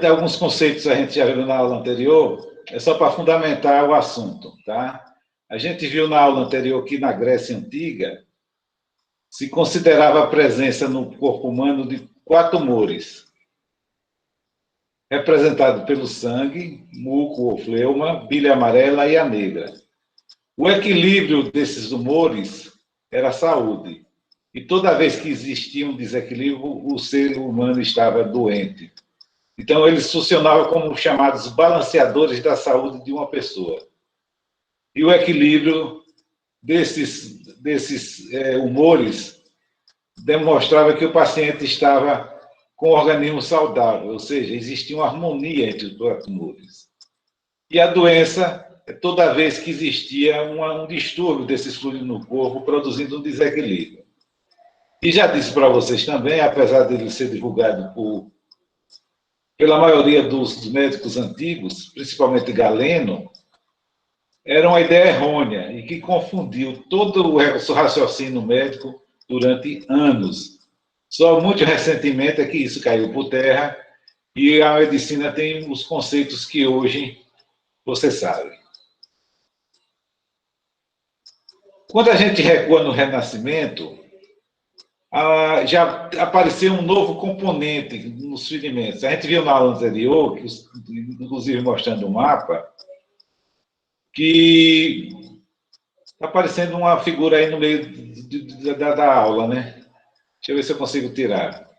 tem alguns conceitos que a gente já viu na aula anterior, é só para fundamentar o assunto, tá? A gente viu na aula anterior que na Grécia Antiga se considerava a presença no corpo humano de 4 humores, representado pelo sangue, muco ou fleuma, bile amarela e a negra. O equilíbrio desses humores era a saúde. E toda vez que existia um desequilíbrio, o ser humano estava doente. Então, eles funcionavam como chamados balanceadores da saúde de uma pessoa. E o equilíbrio desses humores demonstrava que o paciente estava com o organismo saudável, ou seja, existia uma harmonia entre os 4 humores. E a doença é toda vez que existia um distúrbio desses fluidos no corpo, produzindo um desequilíbrio. E já disse para vocês também, apesar dele ser divulgado pela maioria dos médicos antigos, principalmente Galeno, era uma ideia errônea e que confundiu todo o raciocínio médico durante anos. Só muito recentemente é que isso caiu por terra e a medicina tem os conceitos que hoje você sabe. Quando a gente recua no Renascimento, já apareceu um novo componente nos ferimentos. A gente viu na aula anterior, inclusive mostrando o mapa, que está aparecendo uma figura aí no meio da aula, né? Deixa eu ver se eu consigo tirar.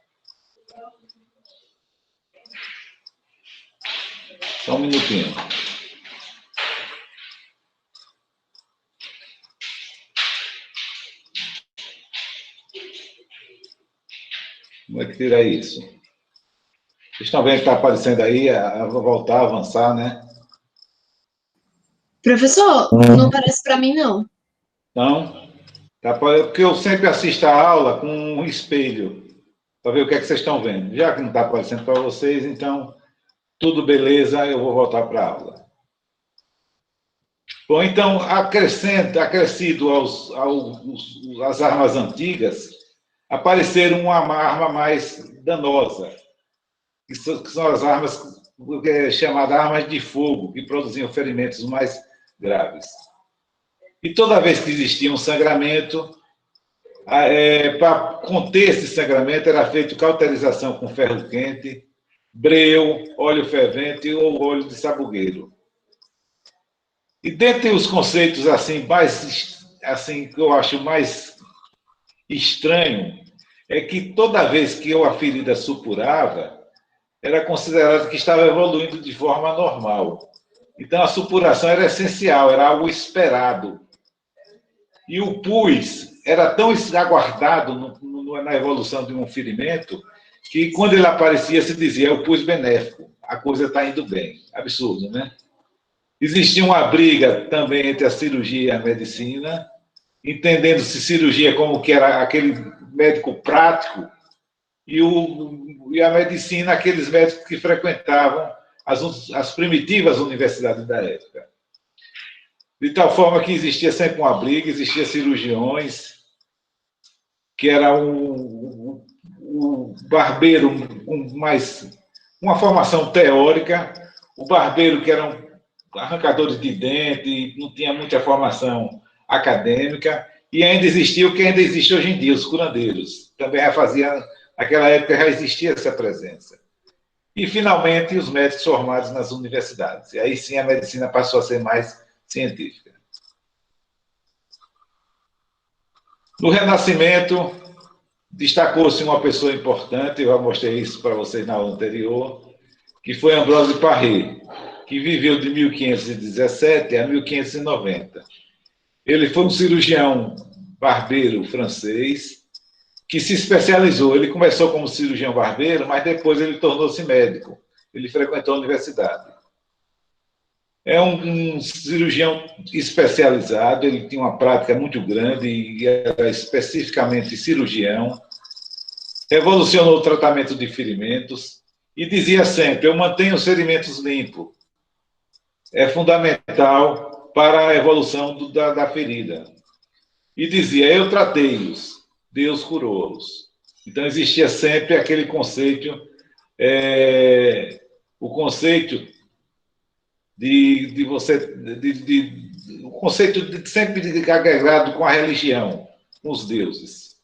Só um minutinho. Como é que tira isso? Vocês estão vendo que está aparecendo aí, vou voltar, avançar, né? Professor, não parece para mim, não. Não? Tá, porque eu sempre assisto a aula com um espelho, para ver o que é que vocês estão vendo. Já que não está aparecendo para vocês, então, tudo beleza, eu vou voltar para a aula. Bom, então, acrescido às armas antigas, apareceram uma arma mais danosa, que são as armas chamadas armas de fogo, que produziam ferimentos mais graves. E toda vez que existia um sangramento, para conter esse sangramento, era feito cauterização com ferro quente, breu, óleo fervente ou óleo de sabugueiro. E dentre os conceitos que eu acho mais estranho, é que toda vez que a ferida supurava, era considerado que estava evoluindo de forma normal. Então, a supuração era essencial, era algo esperado. E o pus era tão aguardado na evolução de um ferimento que, quando ele aparecia, se dizia: é o pus benéfico, a coisa está indo bem. Absurdo, né? Existia uma briga também entre a cirurgia e a medicina, entendendo-se cirurgia como que era aquele médico prático e a medicina aqueles médicos que frequentavam as primitivas universidades da época. De tal forma que existia sempre uma briga, existia cirurgiões, que era um barbeiro com uma formação teórica, o barbeiro que era um arrancador de dente, não tinha muita formação acadêmica, e ainda existia o que ainda existe hoje em dia, os curandeiros. Também já fazia, naquela época já existia essa presença. E, finalmente, os médicos formados nas universidades. E aí sim a medicina passou a ser mais científica. No Renascimento, destacou-se uma pessoa importante, eu já mostrei isso para vocês na aula anterior, que foi Ambrósio Paré, que viveu de 1517 a 1590. Ele foi um cirurgião barbeiro francês que se especializou. Ele começou como cirurgião barbeiro, mas depois ele tornou-se médico. Ele frequentou a universidade. É um cirurgião especializado, ele tinha uma prática muito grande e era especificamente cirurgião. Revolucionou o tratamento de ferimentos e dizia sempre: eu mantenho os ferimentos limpos. É fundamental para a evolução da ferida. E dizia: eu tratei-os, Deus curou-os. Então existia sempre aquele conceito, conceito o conceito de sempre agregado com a religião, com os deuses.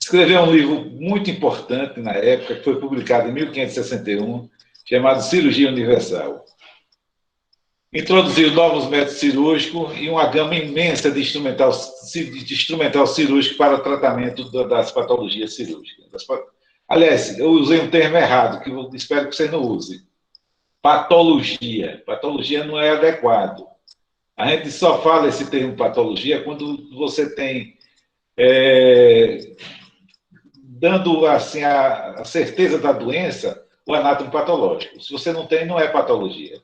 Escreveu um livro muito importante na época, que foi publicado em 1561, chamado Cirurgia Universal. Introduziu novos métodos cirúrgicos e uma gama imensa de instrumental cirúrgico para o tratamento das patologias cirúrgicas. Aliás, eu usei um termo errado, que eu espero que você não use. Patologia. Patologia não é adequado. A gente só fala esse termo patologia quando você tem, dando assim, a certeza da doença, o anátomo patológico. Se você não tem, não é patologia.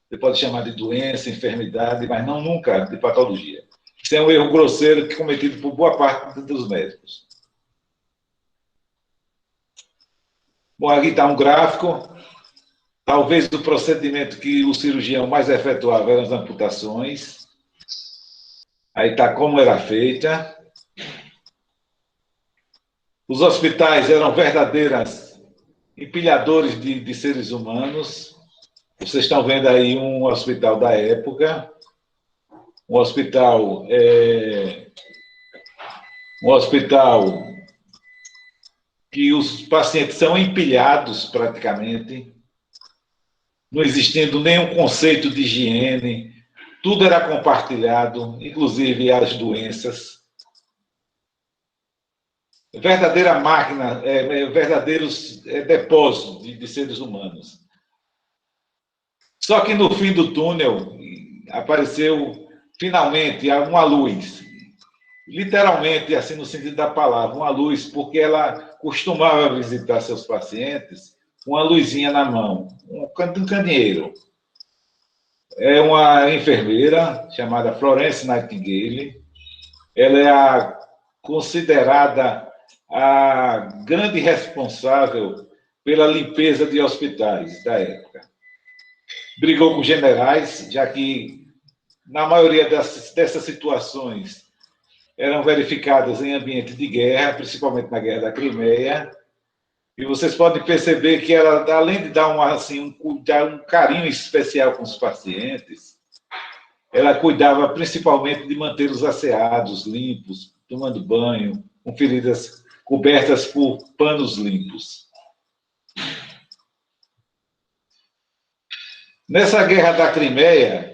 Você pode chamar de doença, enfermidade, mas não nunca de patologia. Isso é um erro grosseiro que é cometido por boa parte dos médicos. Bom, aqui está um gráfico. Talvez o procedimento que o cirurgião mais efetuava eram as amputações. Aí está como era feita. Os hospitais eram verdadeiros empilhadores de seres humanos. Vocês estão vendo aí um hospital da época, um hospital que os pacientes são empilhados praticamente, não existindo nenhum conceito de higiene, tudo era compartilhado, inclusive as doenças. Verdadeira máquina, verdadeiros depósitos de seres humanos. Só que no fim do túnel apareceu finalmente uma luz, literalmente, assim no sentido da palavra, uma luz, porque ela costumava visitar seus pacientes com uma luzinha na mão, um candeeiro. É uma enfermeira chamada Florence Nightingale. Ela é considerada a grande responsável pela limpeza de hospitais da época. Brigou com generais, já que, na maioria dessas situações, eram verificadas em ambiente de guerra, principalmente na Guerra da Crimeia. E vocês podem perceber que ela, além de dar um carinho especial com os pacientes, ela cuidava principalmente de mantê-los asseados, limpos, tomando banho, com feridas cobertas por panos limpos. Nessa Guerra da Crimeia,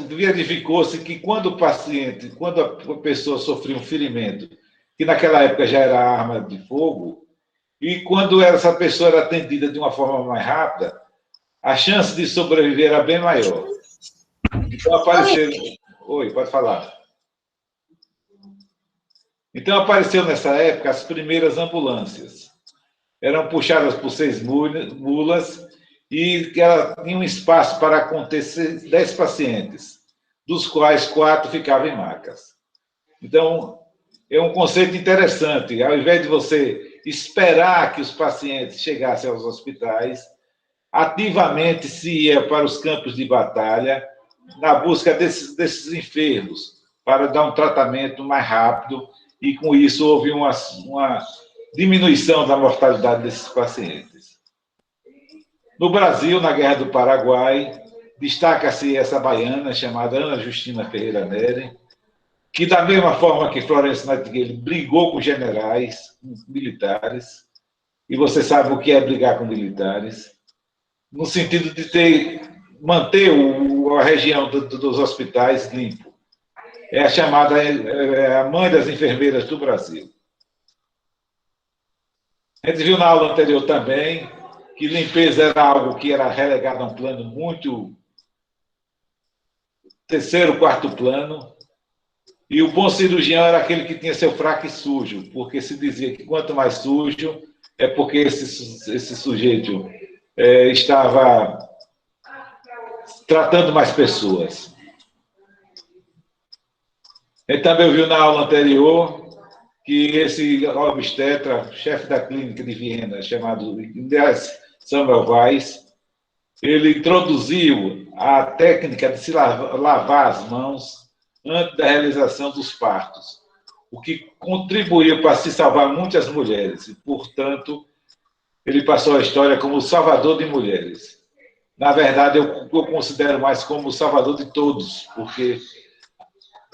verificou-se que quando a pessoa sofria um ferimento, que naquela época já era arma de fogo, e quando essa pessoa era atendida de uma forma mais rápida, a chance de sobreviver era bem maior. Então apareceu... Oi, pode falar. Então apareceu nessa época as primeiras ambulâncias. Eram puxadas por 6 mulas e ela tinha um espaço para conter 10 pacientes, dos quais 4 ficavam em macas. Então, é um conceito interessante. Ao invés de você esperar que os pacientes chegassem aos hospitais, ativamente se ia para os campos de batalha na busca desses enfermos, para dar um tratamento mais rápido, e com isso houve uma diminuição da mortalidade desses pacientes. No Brasil, na Guerra do Paraguai, destaca-se essa baiana chamada Ana Justina Ferreira Neri, que, da mesma forma que Florence Nightingale, brigou com generais, com militares, e você sabe o que é brigar com militares, no sentido de manter a região dos hospitais limpo. É a chamada a mãe das enfermeiras do Brasil. A gente viu na aula anterior também que limpeza era algo que era relegado a um plano muito terceiro, quarto plano, e o bom cirurgião era aquele que tinha seu fraco e sujo, porque se dizia que quanto mais sujo é porque esse sujeito estava tratando mais pessoas. A gente também viu na aula anterior que esse obstetra, chefe da clínica de Viena, chamado Samuel Weiss, ele introduziu a técnica de se lavar as mãos antes da realização dos partos, o que contribuiu para se salvar muitas mulheres e, portanto, ele passou a história como o salvador de mulheres. Na verdade, eu considero mais como o salvador de todos, porque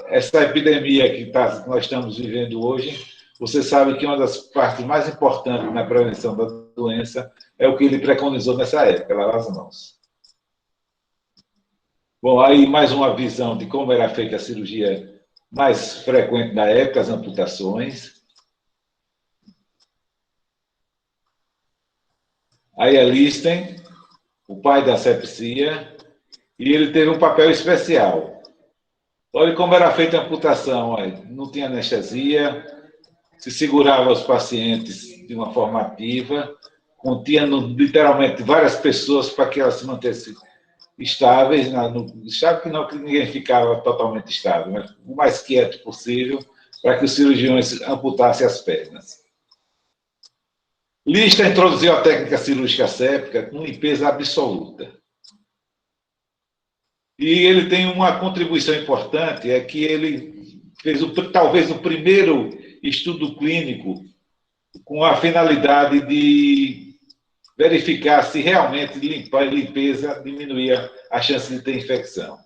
essa epidemia que nós estamos vivendo hoje, você sabe que uma das partes mais importantes na prevenção da doença é o que ele preconizou nessa época, lavar as mãos. Bom, aí mais uma visão de como era feita a cirurgia mais frequente da época, as amputações. Aí a Lichten, o pai da asepsia, e ele teve um papel especial. Olha como era feita a amputação, olha. Não tinha anestesia, se segurava os pacientes de uma forma ativa, continha literalmente várias pessoas para que elas se mantessem estáveis, estável que não que ninguém ficava totalmente estável, mas o mais quieto possível para que os cirurgiões amputassem as pernas. Lister introduziu a técnica cirúrgica asséptica com limpeza absoluta. E ele tem uma contribuição importante, é que ele fez talvez o primeiro estudo clínico com a finalidade de verificar se realmente limpeza diminuía a chance de ter infecção.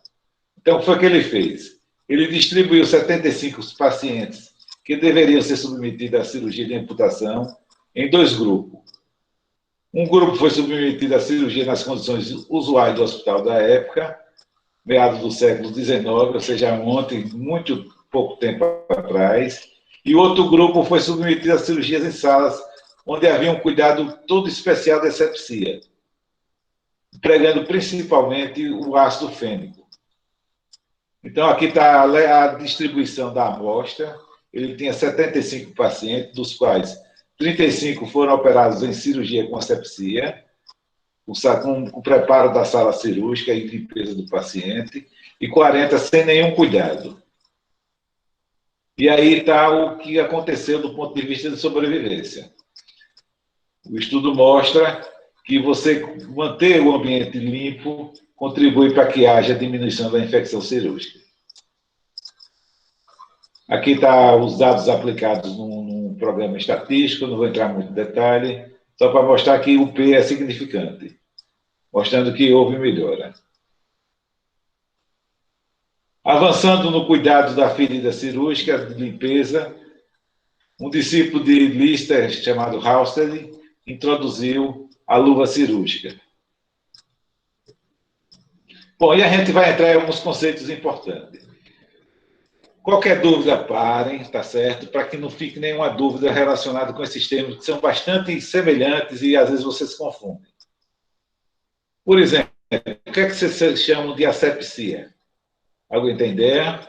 Então, o que foi que ele fez? Ele distribuiu 75 pacientes que deveriam ser submetidos à cirurgia de amputação em 2 grupos. Um grupo foi submetido à cirurgia nas condições usuais do hospital da época, meados do século XIX, ou seja, ontem, muito pouco tempo atrás, e outro grupo foi submetido a cirurgias em salas onde havia um cuidado todo especial da asepsia, empregando principalmente o ácido fênico. Então, aqui está a distribuição da amostra. Ele tinha 75 pacientes, dos quais 35 foram operados em cirurgia com asepsia, com o preparo da sala cirúrgica e limpeza do paciente, e 40 sem nenhum cuidado. E aí está o que aconteceu do ponto de vista de sobrevivência. O estudo mostra que você manter o ambiente limpo contribui para que haja diminuição da infecção cirúrgica. Aqui está os dados aplicados num programa estatístico, não vou entrar muito em detalhe, só para mostrar que o P é significante, mostrando que houve melhora. Avançando no cuidado da ferida cirúrgica, de limpeza, um discípulo de Lister, chamado Halsted, introduziu a luva cirúrgica. Bom, e a gente vai entrar em alguns conceitos importantes. Qualquer dúvida, parem, tá certo? Para que não fique nenhuma dúvida relacionada com esses termos, que são bastante semelhantes e às vezes vocês confundem. Por exemplo, o que é que vocês chamam de asepsia? Alguém tem ideia?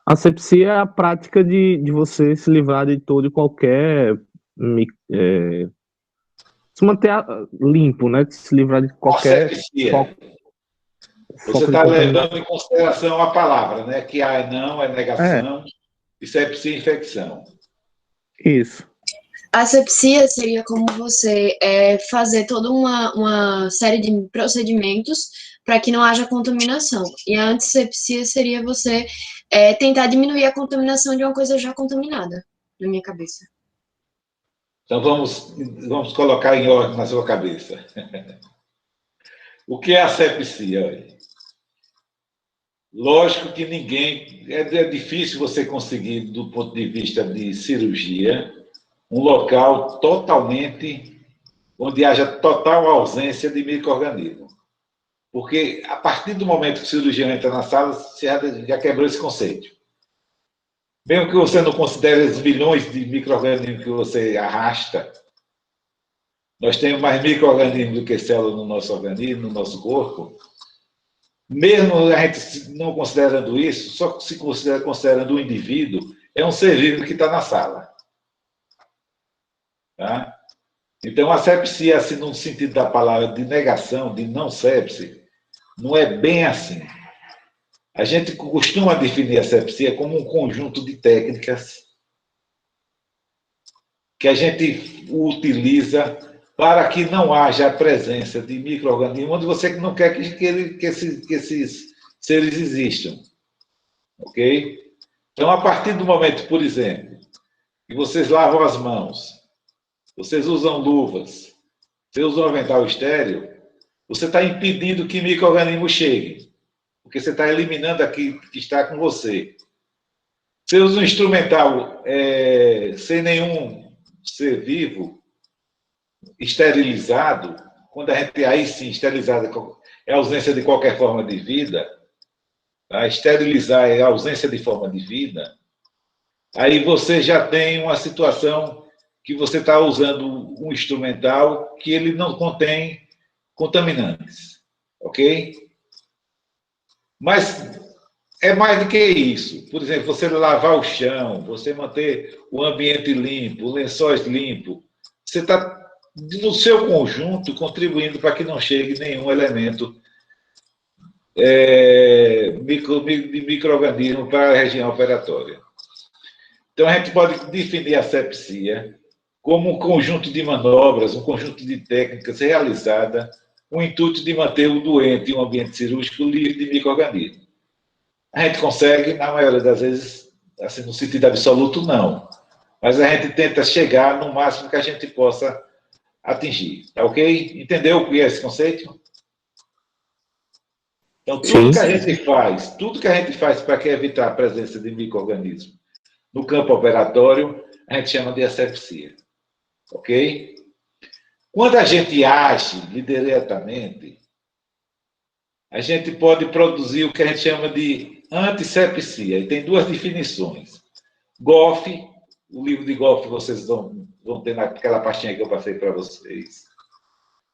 Asepsia é a prática de você se livrar de todo e qualquer... se manter limpo, né? Se livrar de qualquer... Asepsia. Você está levando em consideração a palavra, né? Que A não é negação, e sepsia é infecção. Isso. Asepsia seria como você fazer toda uma série de procedimentos para que não haja contaminação. E a antissepsia seria você tentar diminuir a contaminação de uma coisa já contaminada, na minha cabeça. Então, vamos colocar em ordem na sua cabeça. O que é asepsia? Lógico que ninguém... É difícil você conseguir, do ponto de vista de cirurgia, um local totalmente... onde haja total ausência de micro-organismo. Porque, a partir do momento que o cirurgião entra na sala, você já quebrou esse conceito. Mesmo que você não considere os milhões de micro-organismos que você arrasta, nós temos mais micro-organismos do que células no nosso organismo, no nosso corpo. Mesmo a gente não considerando isso, só se considerando o indivíduo, é um ser vivo que está na sala. Tá? Então, a sepsia, assim, no sentido da palavra de negação, de não sepse, não é bem assim. A gente costuma definir a sepsia como um conjunto de técnicas que a gente utiliza para que não haja a presença de micro-organismos onde você não quer que esses seres existam. Ok? Então, a partir do momento, por exemplo, e vocês lavam as mãos, vocês usam luvas, você usa um avental estéril, você está impedindo que micro-organismos cheguem, porque você está eliminando aquilo que está com você. Você usa um instrumental sem nenhum ser vivo, esterilizado, quando a gente, aí sim, esterilizado é a ausência de qualquer forma de vida, tá? Esterilizar é a ausência de forma de vida, aí você já tem uma situação que você está usando um instrumental que ele não contém contaminantes, ok? Mas é mais do que isso. Por exemplo, você lavar o chão, você manter o ambiente limpo, lençóis limpos, você está, no seu conjunto, contribuindo para que não chegue nenhum elemento de micro-organismo para a região operatória. Então, a gente pode definir a sepsia como um conjunto de manobras, um conjunto de técnicas realizada com o intuito de manter o doente em um ambiente cirúrgico livre de micro-organismos. A gente consegue, na maioria das vezes, assim, no sentido absoluto, não. Mas a gente tenta chegar no máximo que a gente possa atingir. Tá ok? Entendeu o que é esse conceito? Então, tudo que a gente faz para evitar a presença de micro-organismos no campo operatório, a gente chama de asepsia. Ok? Quando a gente age diretamente, a gente pode produzir o que a gente chama de antisepsia. E tem duas definições. Goff, o livro de Goff vocês vão ter naquela pastinha que eu passei para vocês.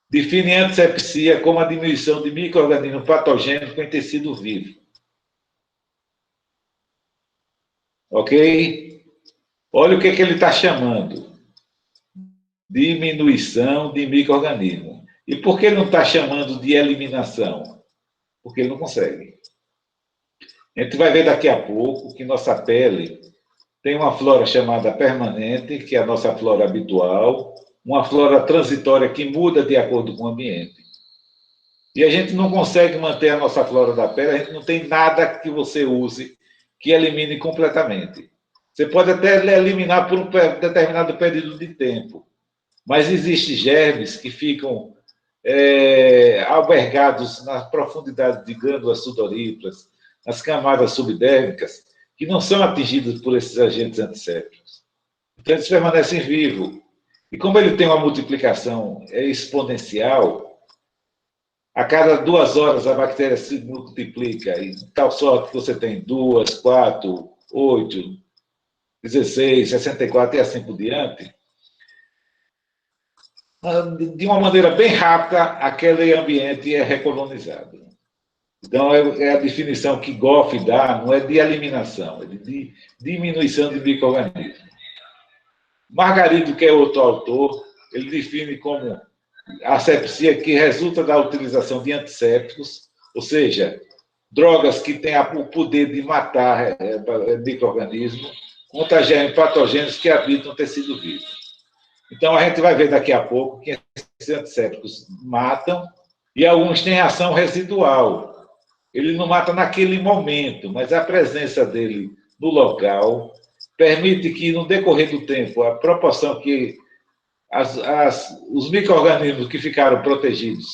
Define antisepsia como a diminuição de micro-organismos patogênicos em tecido vivo. Ok? Olha o que ele está chamando. Diminuição de micro-organismos. E por que ele não está chamando de eliminação? Porque ele não consegue. A gente vai ver daqui a pouco que nossa pele tem uma flora chamada permanente, que é a nossa flora habitual, uma flora transitória que muda de acordo com o ambiente. E a gente não consegue manter a nossa flora da pele, a gente não tem nada que você use que elimine completamente. Você pode até eliminar por um determinado período de tempo, mas existem germes que ficam albergados na profundidade de glândulas sudoríparas, nas camadas subdérmicas, que não são atingidos por esses agentes antissépticos. Então, eles permanecem vivos. E como ele tem uma multiplicação exponencial, a cada 2 horas a bactéria se multiplica, e tal sorte que você tem 2, 4, 8, 16, 64 e assim por diante, de uma maneira bem rápida, aquele ambiente é recolonizado. Então, é a definição que Goff dá, não é de eliminação, é de diminuição de micro-organismos. Margarido, que é outro autor, ele define como asepsia que resulta da utilização de antissépticos, ou seja, drogas que têm o poder de matar micro-organismos, contra germes patogênicos que habitam o tecido vivo. Então, a gente vai ver daqui a pouco que esses antissépticos matam e alguns têm ação residual. Ele não mata naquele momento, mas a presença dele no local permite que, no decorrer do tempo, a proporção que os micro-organismos que ficaram protegidos,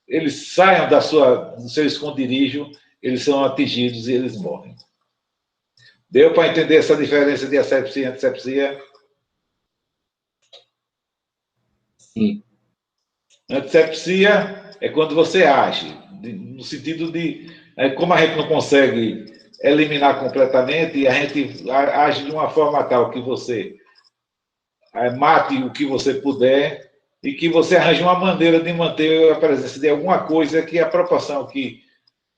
eles saiam do seu esconderijo, eles são atingidos e eles morrem. Deu para entender essa diferença de asepsia e antisepsia? Sim. Antisepsia é quando você age, no sentido de, como a gente não consegue eliminar completamente, a gente age de uma forma tal que você mate o que você puder e que você arranje uma maneira de manter a presença de alguma coisa que a proporção que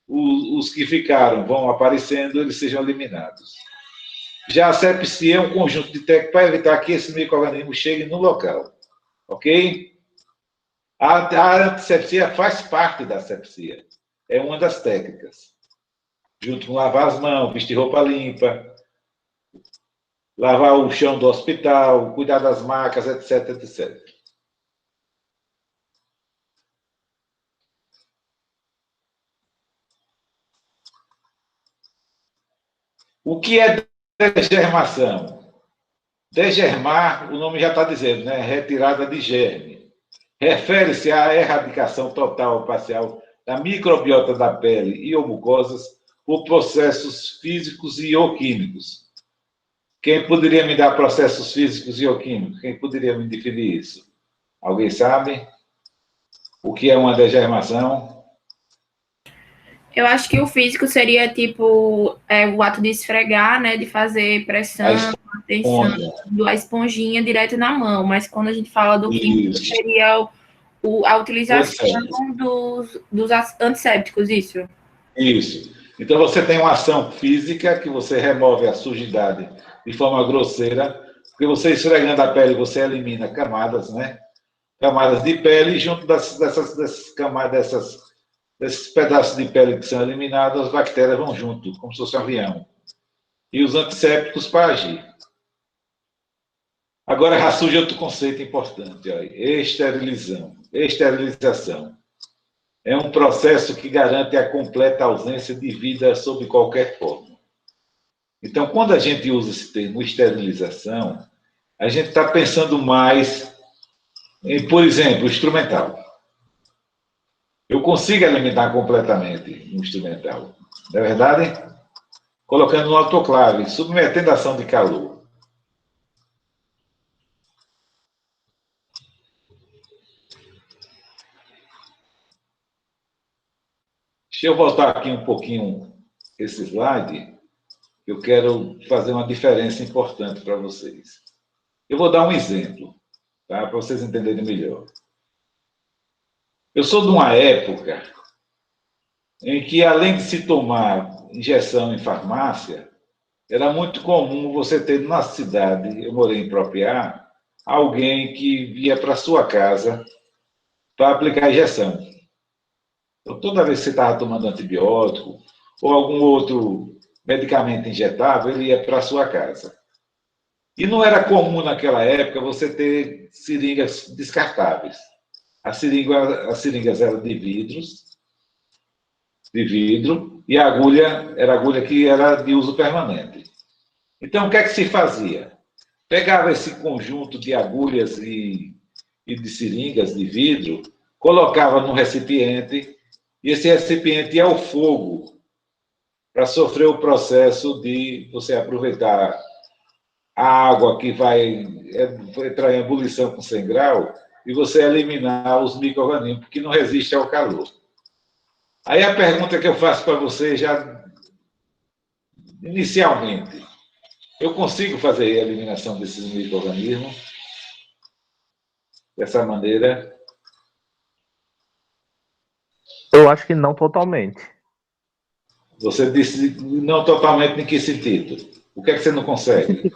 os que ficaram vão aparecendo, eles sejam eliminados. Já a sepsia é um conjunto de técnicas para evitar que esse micro-organismo chegue no local. Ok? A antisepsia faz parte da asepsia. É uma das técnicas. Junto com lavar as mãos, vestir roupa limpa, lavar o chão do hospital, cuidar das macas, etc, etc. O que é desgermação? Degermar, o nome já está dizendo, né? Retirada de germe. Refere-se à erradicação total ou parcial da microbiota da pele e ou mucosas por processos físicos e ou químicos. Quem poderia me dar processos físicos e ou químicos? Quem poderia me definir isso? Alguém sabe o que é uma degermação? Eu acho que o físico seria tipo o ato de esfregar, né? De fazer pressão, atenção, a esponjinha direto na mão. Mas quando a gente fala do químico, seria a utilização dos antissépticos, isso? Isso. Então você tem uma ação física que você remove a sujidade de forma grosseira, porque você esfregando a pele, você elimina camadas, né? Camadas de pele, e junto dessas camadas, desses pedaços de pele que são eliminados, as bactérias vão junto, como se fosse um avião. E os antissépticos para agir. Agora já surge outro conceito importante, ó, esterilização. É um processo que garante a completa ausência de vida sob qualquer forma. Então, quando a gente usa esse termo esterilização, a gente está pensando mais em, por exemplo, instrumental. Eu consigo eliminar completamente um instrumental, não é verdade? Colocando no autoclave, submetendo a ação de calor. Deixa eu voltar aqui um pouquinho esse slide. Eu quero fazer uma diferença importante para vocês. Eu vou dar um exemplo, tá? Para vocês entenderem melhor. Eu sou de uma época em que, além de se tomar injeção em farmácia, era muito comum você ter na cidade, eu morei em Propriá, alguém que via para sua casa para aplicar injeção. Então, toda vez que você estava tomando antibiótico ou algum outro medicamento injetável, ele ia para a sua casa. E não era comum naquela época você ter seringas descartáveis. As seringas eram de vidro, e a agulha era agulha que era de uso permanente. Então, o que é que se fazia? Pegava esse conjunto de agulhas e de seringas de vidro, colocava num recipiente, e esse recipiente ia ao fogo para sofrer o processo de você aproveitar a água que vai entrar em ebulição com 100 graus e você eliminar os micro-organismos que não resistem ao calor. Aí a pergunta que eu faço para você já inicialmente, eu consigo fazer a eliminação desses micro-organismos dessa maneira? Eu acho que não totalmente. Você disse não totalmente em que sentido? O que é que você não consegue?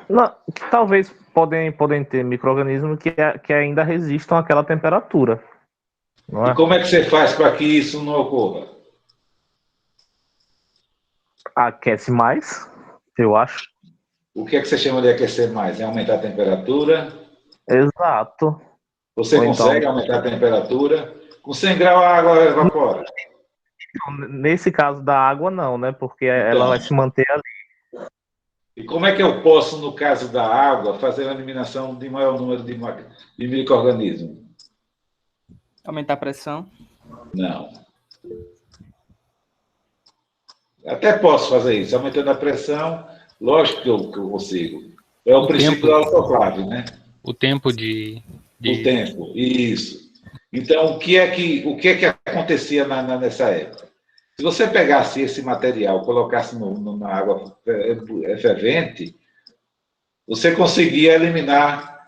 Não, talvez podem ter micro-organismos que ainda resistam àquela temperatura. Não é? E como é que você faz para que isso não ocorra? Aquece mais, eu acho. O que é que você chama de aquecer mais? É aumentar a temperatura? Exato. Você Ou consegue então, aumentar a temperatura? Com 100 graus a água evapora. nesse caso da água, não, né? Porque ela vai se manter ali. E como é que eu posso, no caso da água, fazer a eliminação de maior número de micro-organismos? Aumentar a pressão? Não. Até posso fazer isso, aumentando a pressão, lógico que eu consigo. É o princípio da autoclave, né? O tempo de... O tempo, isso. Então, o que é que acontecia nessa época? Se você pegasse esse material, colocasse na água fervente, você conseguia eliminar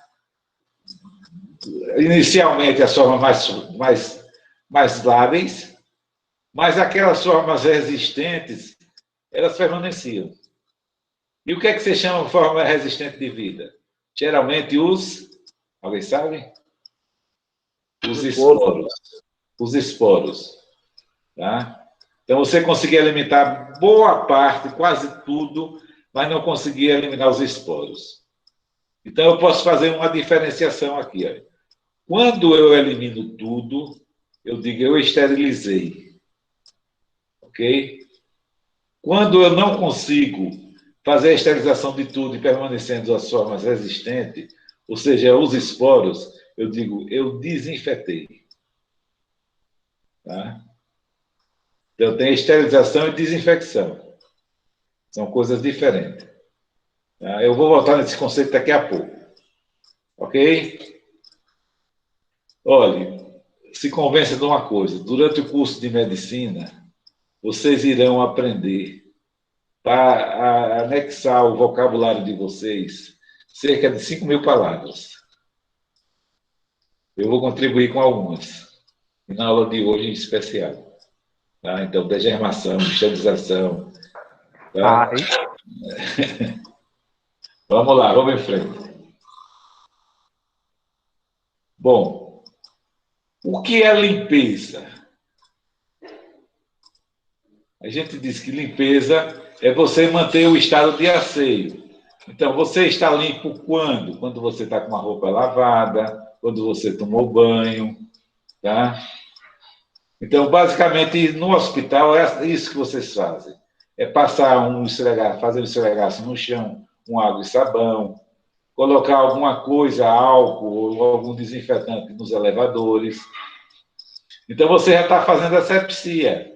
inicialmente as formas mais lábeis, mas aquelas formas resistentes, elas permaneciam. E o que é que você chama de forma resistente de vida? Geralmente alguém sabe? Os esporos. Os esporos. Tá? Então, você conseguia eliminar boa parte, quase tudo, mas não conseguia eliminar os esporos. Então, eu posso fazer uma diferenciação aqui. Ó. Quando eu elimino tudo, eu digo eu esterilizei. Ok? Quando eu não consigo fazer a esterilização de tudo e permanecendo as formas resistentes, ou seja, os esporos, eu digo, eu desinfetei. Tá? Então, tem esterilização e desinfecção. São coisas diferentes. Tá? Eu vou voltar nesse conceito daqui a pouco. Ok? Olhe, se convença de uma coisa. Durante o curso de medicina, vocês irão aprender para anexar o vocabulário de vocês cerca de 5.000 palavras. Eu vou contribuir com algumas. E na aula de hoje em especial. Tá? Então, degermação, esterilização. Tá? Vamos lá, vamos em frente. Bom, o que é limpeza? A gente diz que limpeza é você manter o estado de asseio. Então, você está limpo quando? Quando você está com uma roupa lavada, quando você tomou banho, tá? Então, basicamente, no hospital, é isso que vocês fazem. É passar fazer um esfregaço no chão, com água e sabão, colocar alguma coisa, álcool ou algum desinfetante nos elevadores. Então, você já está fazendo asepsia,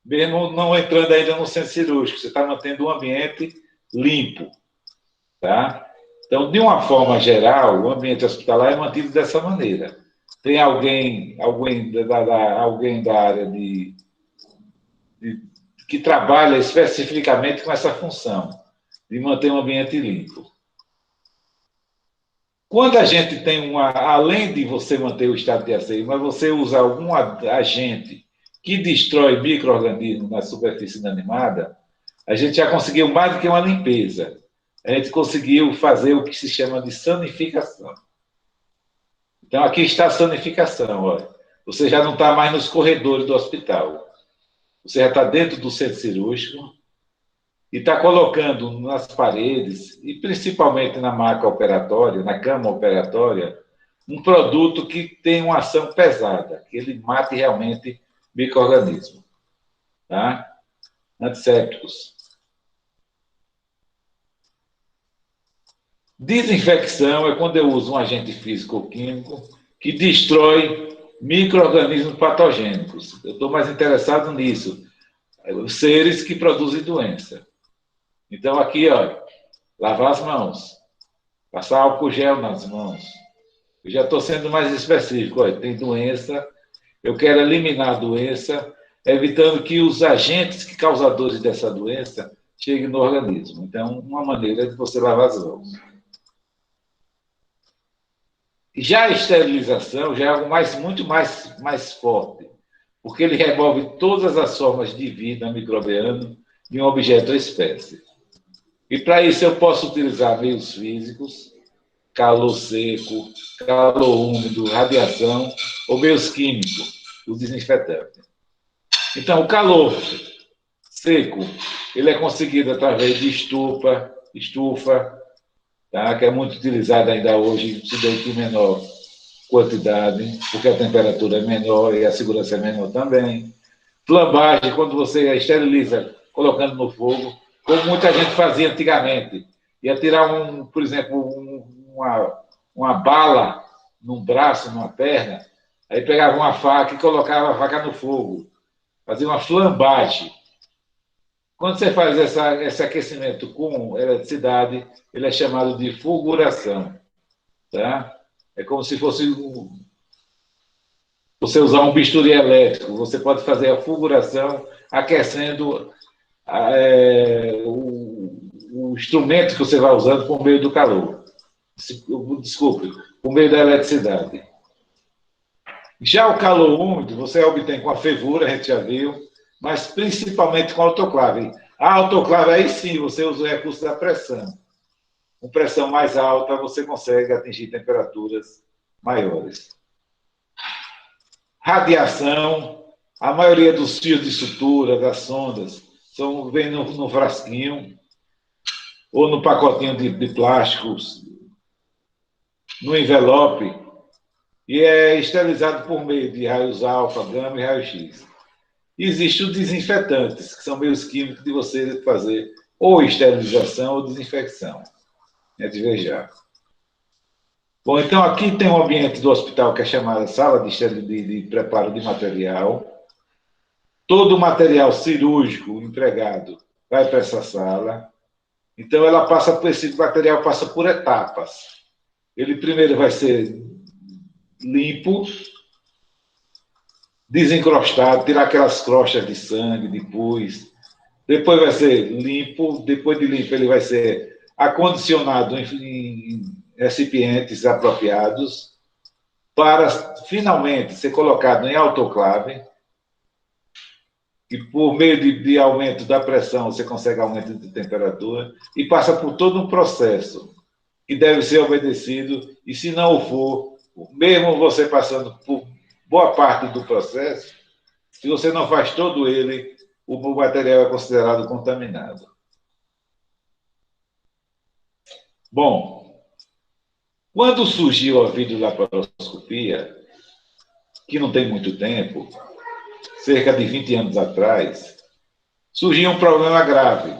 mesmo não entrando ainda no centro cirúrgico. Você está mantendo o ambiente limpo, tá? Então, de uma forma geral, o ambiente hospitalar é mantido dessa maneira. Tem alguém da área que trabalha especificamente com essa função, de manter o ambiente limpo. Quando a gente tem além de você manter o estado de asseio, mas você usa algum agente que destrói micro-organismos na superfície inanimada, a gente já conseguiu mais do que uma limpeza. A gente conseguiu fazer o que se chama de sanificação. Então, aqui está a sanificação. Olha. Você já não está mais nos corredores do hospital. Você já está dentro do centro cirúrgico e está colocando nas paredes, e principalmente na maca operatória, na cama operatória, um produto que tem uma ação pesada, que ele mate realmente micro-organismo. Tá? Antissépticos. Desinfecção é quando eu uso um agente físico ou químico que destrói micro-organismos patogênicos. Eu estou mais interessado nisso. Os seres que produzem doença. Então, aqui, ó, lavar as mãos. Passar álcool gel nas mãos. Eu já estou sendo mais específico. Olha, tem doença, eu quero eliminar a doença, evitando que os agentes causadores dessa doença cheguem no organismo. Então, uma maneira de você lavar as mãos. Já a esterilização já é algo muito mais forte, porque ele remove todas as formas de vida microbiana de um objeto ou espécie. E para isso eu posso utilizar meios físicos, calor seco, calor úmido, radiação, ou meios químicos, o desinfetante. Então, o calor seco, ele é conseguido através de estufa, tá? Que é muito utilizada ainda hoje, se bem que em menor quantidade, porque a temperatura é menor e a segurança é menor também. Flambagem, quando você esteriliza colocando no fogo, como muita gente fazia antigamente. Ia tirar, por exemplo, uma bala num braço, numa perna, aí pegava uma faca e colocava a faca no fogo. Fazia uma flambagem. Quando você faz esse aquecimento com eletricidade, ele é chamado de fulguração. Tá? É como se fosse você usar um bisturi elétrico. Você pode fazer a fulguração aquecendo o instrumento que você vai usando por meio do calor. Desculpe, por meio da eletricidade. Já o calor úmido, você obtém com a fervura, a gente já viu, mas principalmente com a autoclave. A autoclave, aí sim, você usa o recurso da pressão. Com pressão mais alta, você consegue atingir temperaturas maiores. Radiação, a maioria dos fios de sutura, das sondas, vem no frasquinho ou no pacotinho de plásticos, no envelope, e é esterilizado por meio de raios alfa, gama e raio-x. Existem os desinfetantes, que são meios químicos de você fazer ou esterilização ou desinfecção. A gente vê já. Bom, então aqui tem um ambiente do hospital que é chamada sala de preparo de material. Todo o material cirúrgico empregado vai para essa sala. Então, esse material passa por etapas. Ele primeiro vai ser limpo, desencrostado, tirar aquelas crostas de sangue, de pus. Depois vai ser limpo, depois de limpo ele vai ser acondicionado em recipientes apropriados para finalmente ser colocado em autoclave. E por meio de aumento da pressão, você consegue aumento de temperatura e passa por todo um processo que deve ser obedecido. E se não for, mesmo você passando por boa parte do processo, se você não faz todo ele, o material é considerado contaminado. Bom, quando surgiu a videolaparoscopia, que não tem muito tempo, cerca de 20 anos atrás, surgiu um problema grave.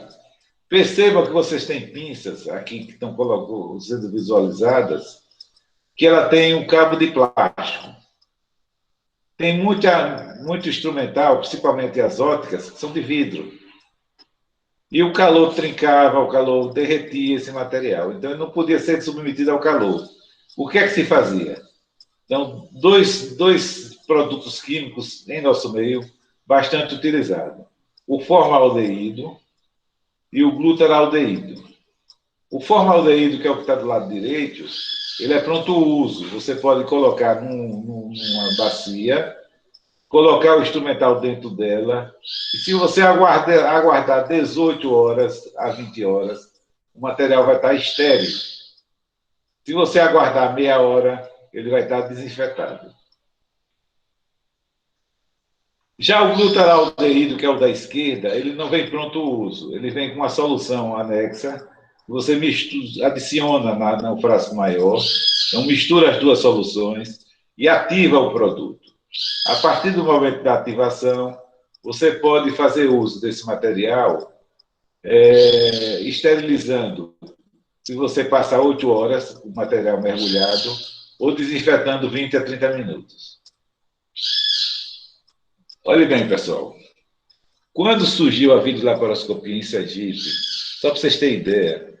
Perceba que vocês têm pinças aqui que estão sendo visualizadas, que ela tem um cabo de plástico. Tem muito instrumental, principalmente as ópticas, que são de vidro. E o calor trincava, o calor derretia esse material. Então, ele não podia ser submetido ao calor. O que é que se fazia? Então, dois produtos químicos em nosso meio, bastante utilizados. O formaldeído e o glutaraldeído. O formaldeído, que é o que está do lado direito, ele é pronto uso. Você pode colocar numa bacia, colocar o instrumental dentro dela, e se você aguardar 18 horas a 20 horas, o material vai estar estéril. Se você aguardar meia hora, ele vai estar desinfetado. Já o glutaraldeído, que é o da esquerda, ele não vem pronto uso. Ele vem com uma solução anexa, você adiciona no frasco maior, então mistura as duas soluções e ativa o produto. A partir do momento da ativação, você pode fazer uso desse material esterilizando. Se você passar 8 horas com o material mergulhado, ou desinfetando 20 a 30 minutos. Olhe bem, pessoal. Quando surgiu a videolaparoscopia em Sergipe, só para vocês terem ideia,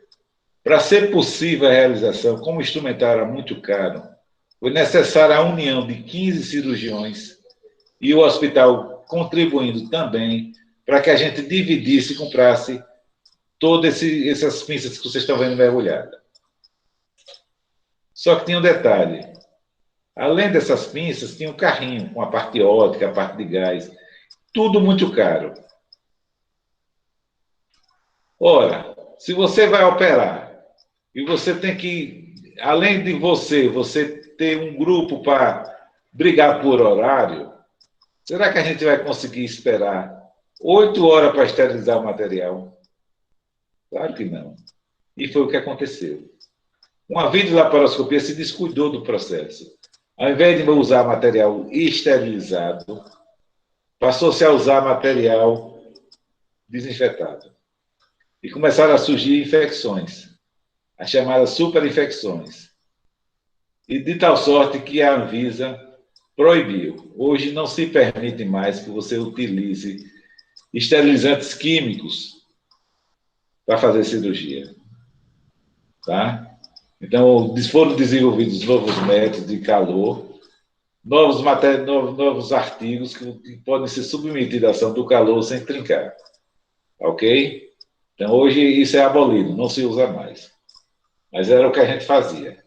para ser possível a realização, como o instrumental era muito caro, foi necessária a união de 15 cirurgiões e o hospital contribuindo também para que a gente dividisse e comprasse todas essas pinças que vocês estão vendo mergulhadas. Só que tinha um detalhe. Além dessas pinças, tinha um carrinho com a parte óptica, a parte de gás. Tudo muito caro. Ora, se você vai operar e você tem que, além de você ter um grupo para brigar por horário, será que a gente vai conseguir esperar 8 horas para esterilizar o material? Claro que não. E foi o que aconteceu. Uma videolaparoscopia se descuidou do processo. Ao invés de usar material esterilizado, passou-se a usar material desinfetado. E começaram a surgir infecções, as chamadas superinfecções. E de tal sorte que a Anvisa proibiu. Hoje não se permite mais que você utilize esterilizantes químicos para fazer cirurgia. Tá? Então, foram desenvolvidos novos métodos de calor, novos artigos que podem ser submetidos à ação do calor sem trincar. Ok? Então, hoje isso é abolido, não se usa mais. Mas era o que a gente fazia.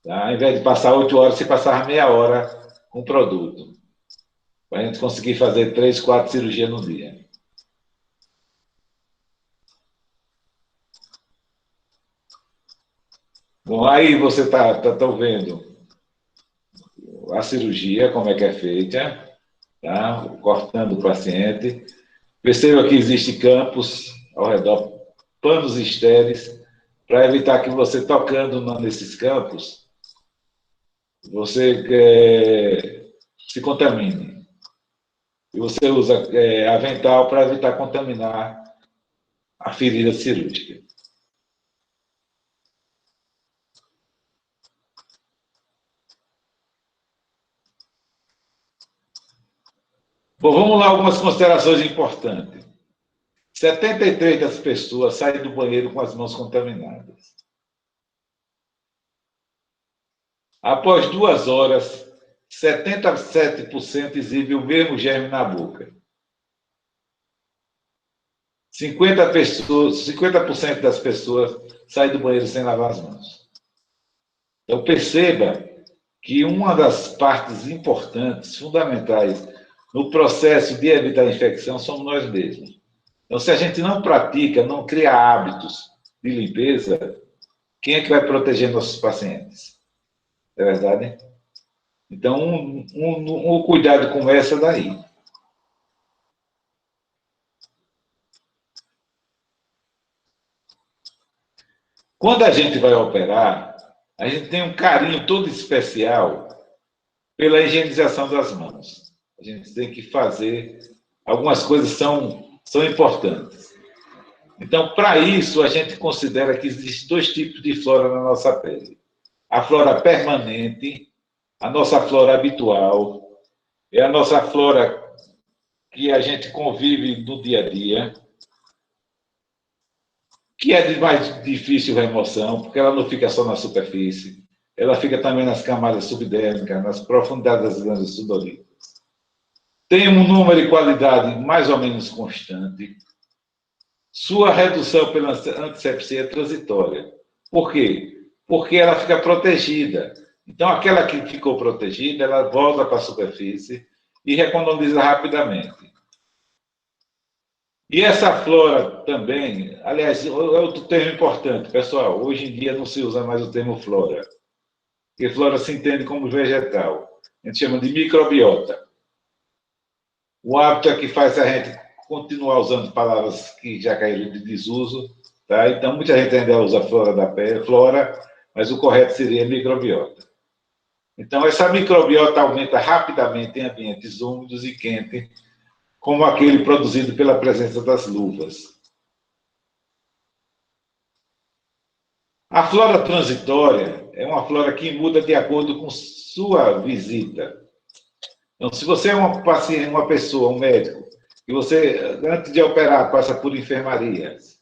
Tá? Ao invés de passar 8 horas, se passava meia hora com o produto. Para a gente conseguir fazer 3, 4 cirurgias no dia. Bom, aí você está vendo a cirurgia, como é que é feita, tá? Cortando o paciente. Perceba que existem campos ao redor, panos estéreis, para evitar que você tocando nesses campos, você se contamine. E você usa avental para evitar contaminar a ferida cirúrgica. Bom, vamos lá, algumas considerações importantes. 73% das pessoas saem do banheiro com as mãos contaminadas. Após 2 horas, 77% exibe o mesmo germe na boca. 50% das pessoas saem do banheiro sem lavar as mãos. Então, perceba que uma das partes importantes, fundamentais, no processo de evitar a infecção somos nós mesmos. Então, se a gente não pratica, não cria hábitos de limpeza, quem é que vai proteger nossos pacientes? É verdade? Então, um cuidado começa daí. Quando a gente vai operar, a gente tem um carinho todo especial pela higienização das mãos. A gente tem que fazer, algumas coisas são importantes. Então, para isso, a gente considera que existem 2 tipos de flora na nossa pele. A flora permanente, a nossa flora habitual, é a nossa flora que a gente convive no dia a dia, que é de mais difícil remoção, porque ela não fica só na superfície, ela fica também nas camadas subdérmicas, nas profundidades das glândulas sudoríparas. Tem um número e qualidade mais ou menos constante. Sua redução pela antisepsia é transitória. Por quê? Porque ela fica protegida. Então, aquela que ficou protegida, ela volta para a superfície e recoloniza rapidamente. E essa flora também, aliás, outro termo importante, pessoal, hoje em dia não se usa mais o termo flora, porque flora se entende como vegetal. A gente chama de microbiota. O hábito é que faz a gente continuar usando palavras que já caíram de desuso, tá? Então, muita gente ainda usa flora da pele, flora, mas o correto seria microbiota. Então, essa microbiota aumenta rapidamente em ambientes úmidos e quentes, como aquele produzido pela presença das luvas. A flora transitória é uma flora que muda de acordo com sua visita. Então, se você é um paciente, uma pessoa, um médico, e você, antes de operar, passa por enfermarias,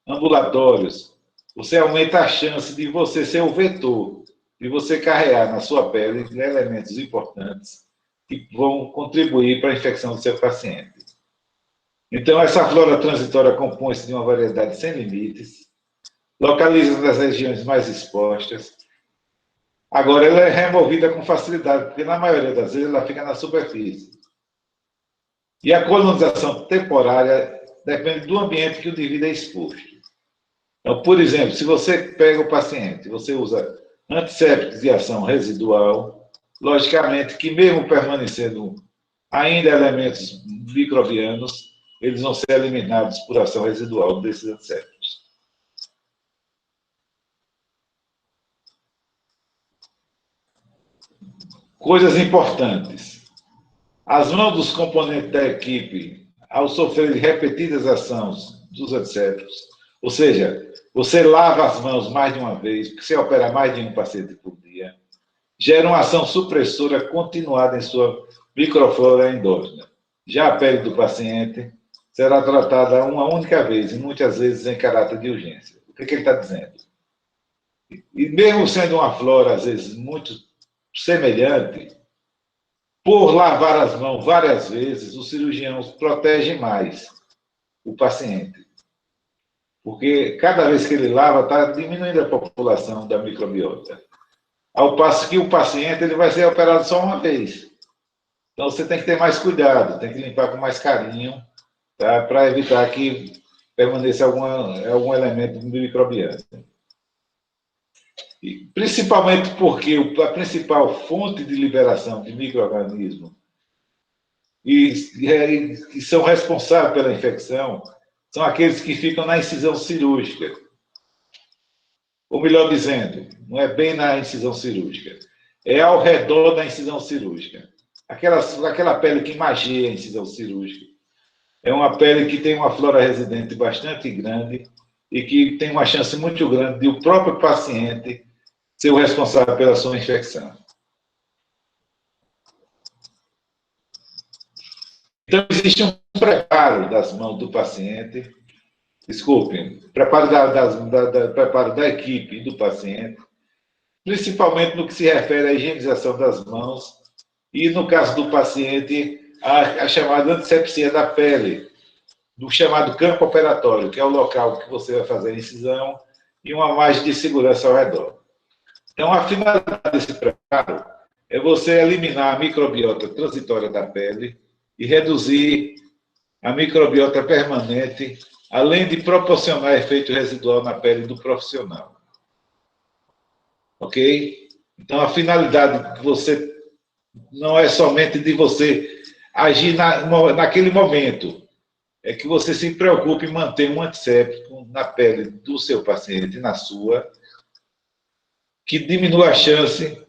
ambulatórios, você aumenta a chance de você ser o vetor, de você carregar na sua pele elementos importantes que vão contribuir para a infecção do seu paciente. Então, essa flora transitória compõe-se de uma variedade sem limites, localiza nas regiões mais expostas. Agora, ela é removida com facilidade, porque na maioria das vezes ela fica na superfície. E a colonização temporária depende do ambiente que o indivíduo é exposto. Então, por exemplo, se você pega o paciente, você usa antissépticos de ação residual, logicamente que mesmo permanecendo ainda elementos microbianos, eles vão ser eliminados por ação residual desses antissépticos. Coisas importantes. As mãos dos componentes da equipe, ao sofrer repetidas ações dos antissépticos, ou seja, você lava as mãos mais de uma vez, porque você opera mais de um paciente por dia, gera uma ação supressora continuada em sua microflora endógena. Já a pele do paciente será tratada uma única vez, e muitas vezes em caráter de urgência. O que ele está dizendo? E mesmo sendo uma flora, às vezes, muito semelhante, por lavar as mãos várias vezes, o cirurgião protege mais o paciente. Porque cada vez que ele lava, está diminuindo a população da microbiota. Ao passo que o paciente ele vai ser operado só uma vez. Então, você tem que ter mais cuidado, tem que limpar com mais carinho, tá? Para evitar que permaneça algum elemento microbiano. E, principalmente porque a principal fonte de liberação de micro-organismos que são responsáveis pela infecção são aqueles que ficam na incisão cirúrgica. Ou melhor dizendo, não é bem na incisão cirúrgica, é ao redor da incisão cirúrgica. Aquela pele que magia a incisão cirúrgica. É uma pele que tem uma flora residente bastante grande e que tem uma chance muito grande de o próprio paciente ser o responsável pela sua infecção. Então, existe um preparo das mãos do paciente, preparo preparo da equipe e do paciente, principalmente no que se refere à higienização das mãos e, no caso do paciente, a chamada antisepsia da pele, do chamado campo operatório, que é o local que você vai fazer a incisão e uma margem de segurança ao redor. Então, a finalidade desse preparo é você eliminar a microbiota transitória da pele e reduzir a microbiota permanente, além de proporcionar efeito residual na pele do profissional. Ok? Então, a finalidade de você não é somente de você agir naquele momento, é que você se preocupe em manter um antisséptico na pele do seu paciente, na sua, que diminua a chance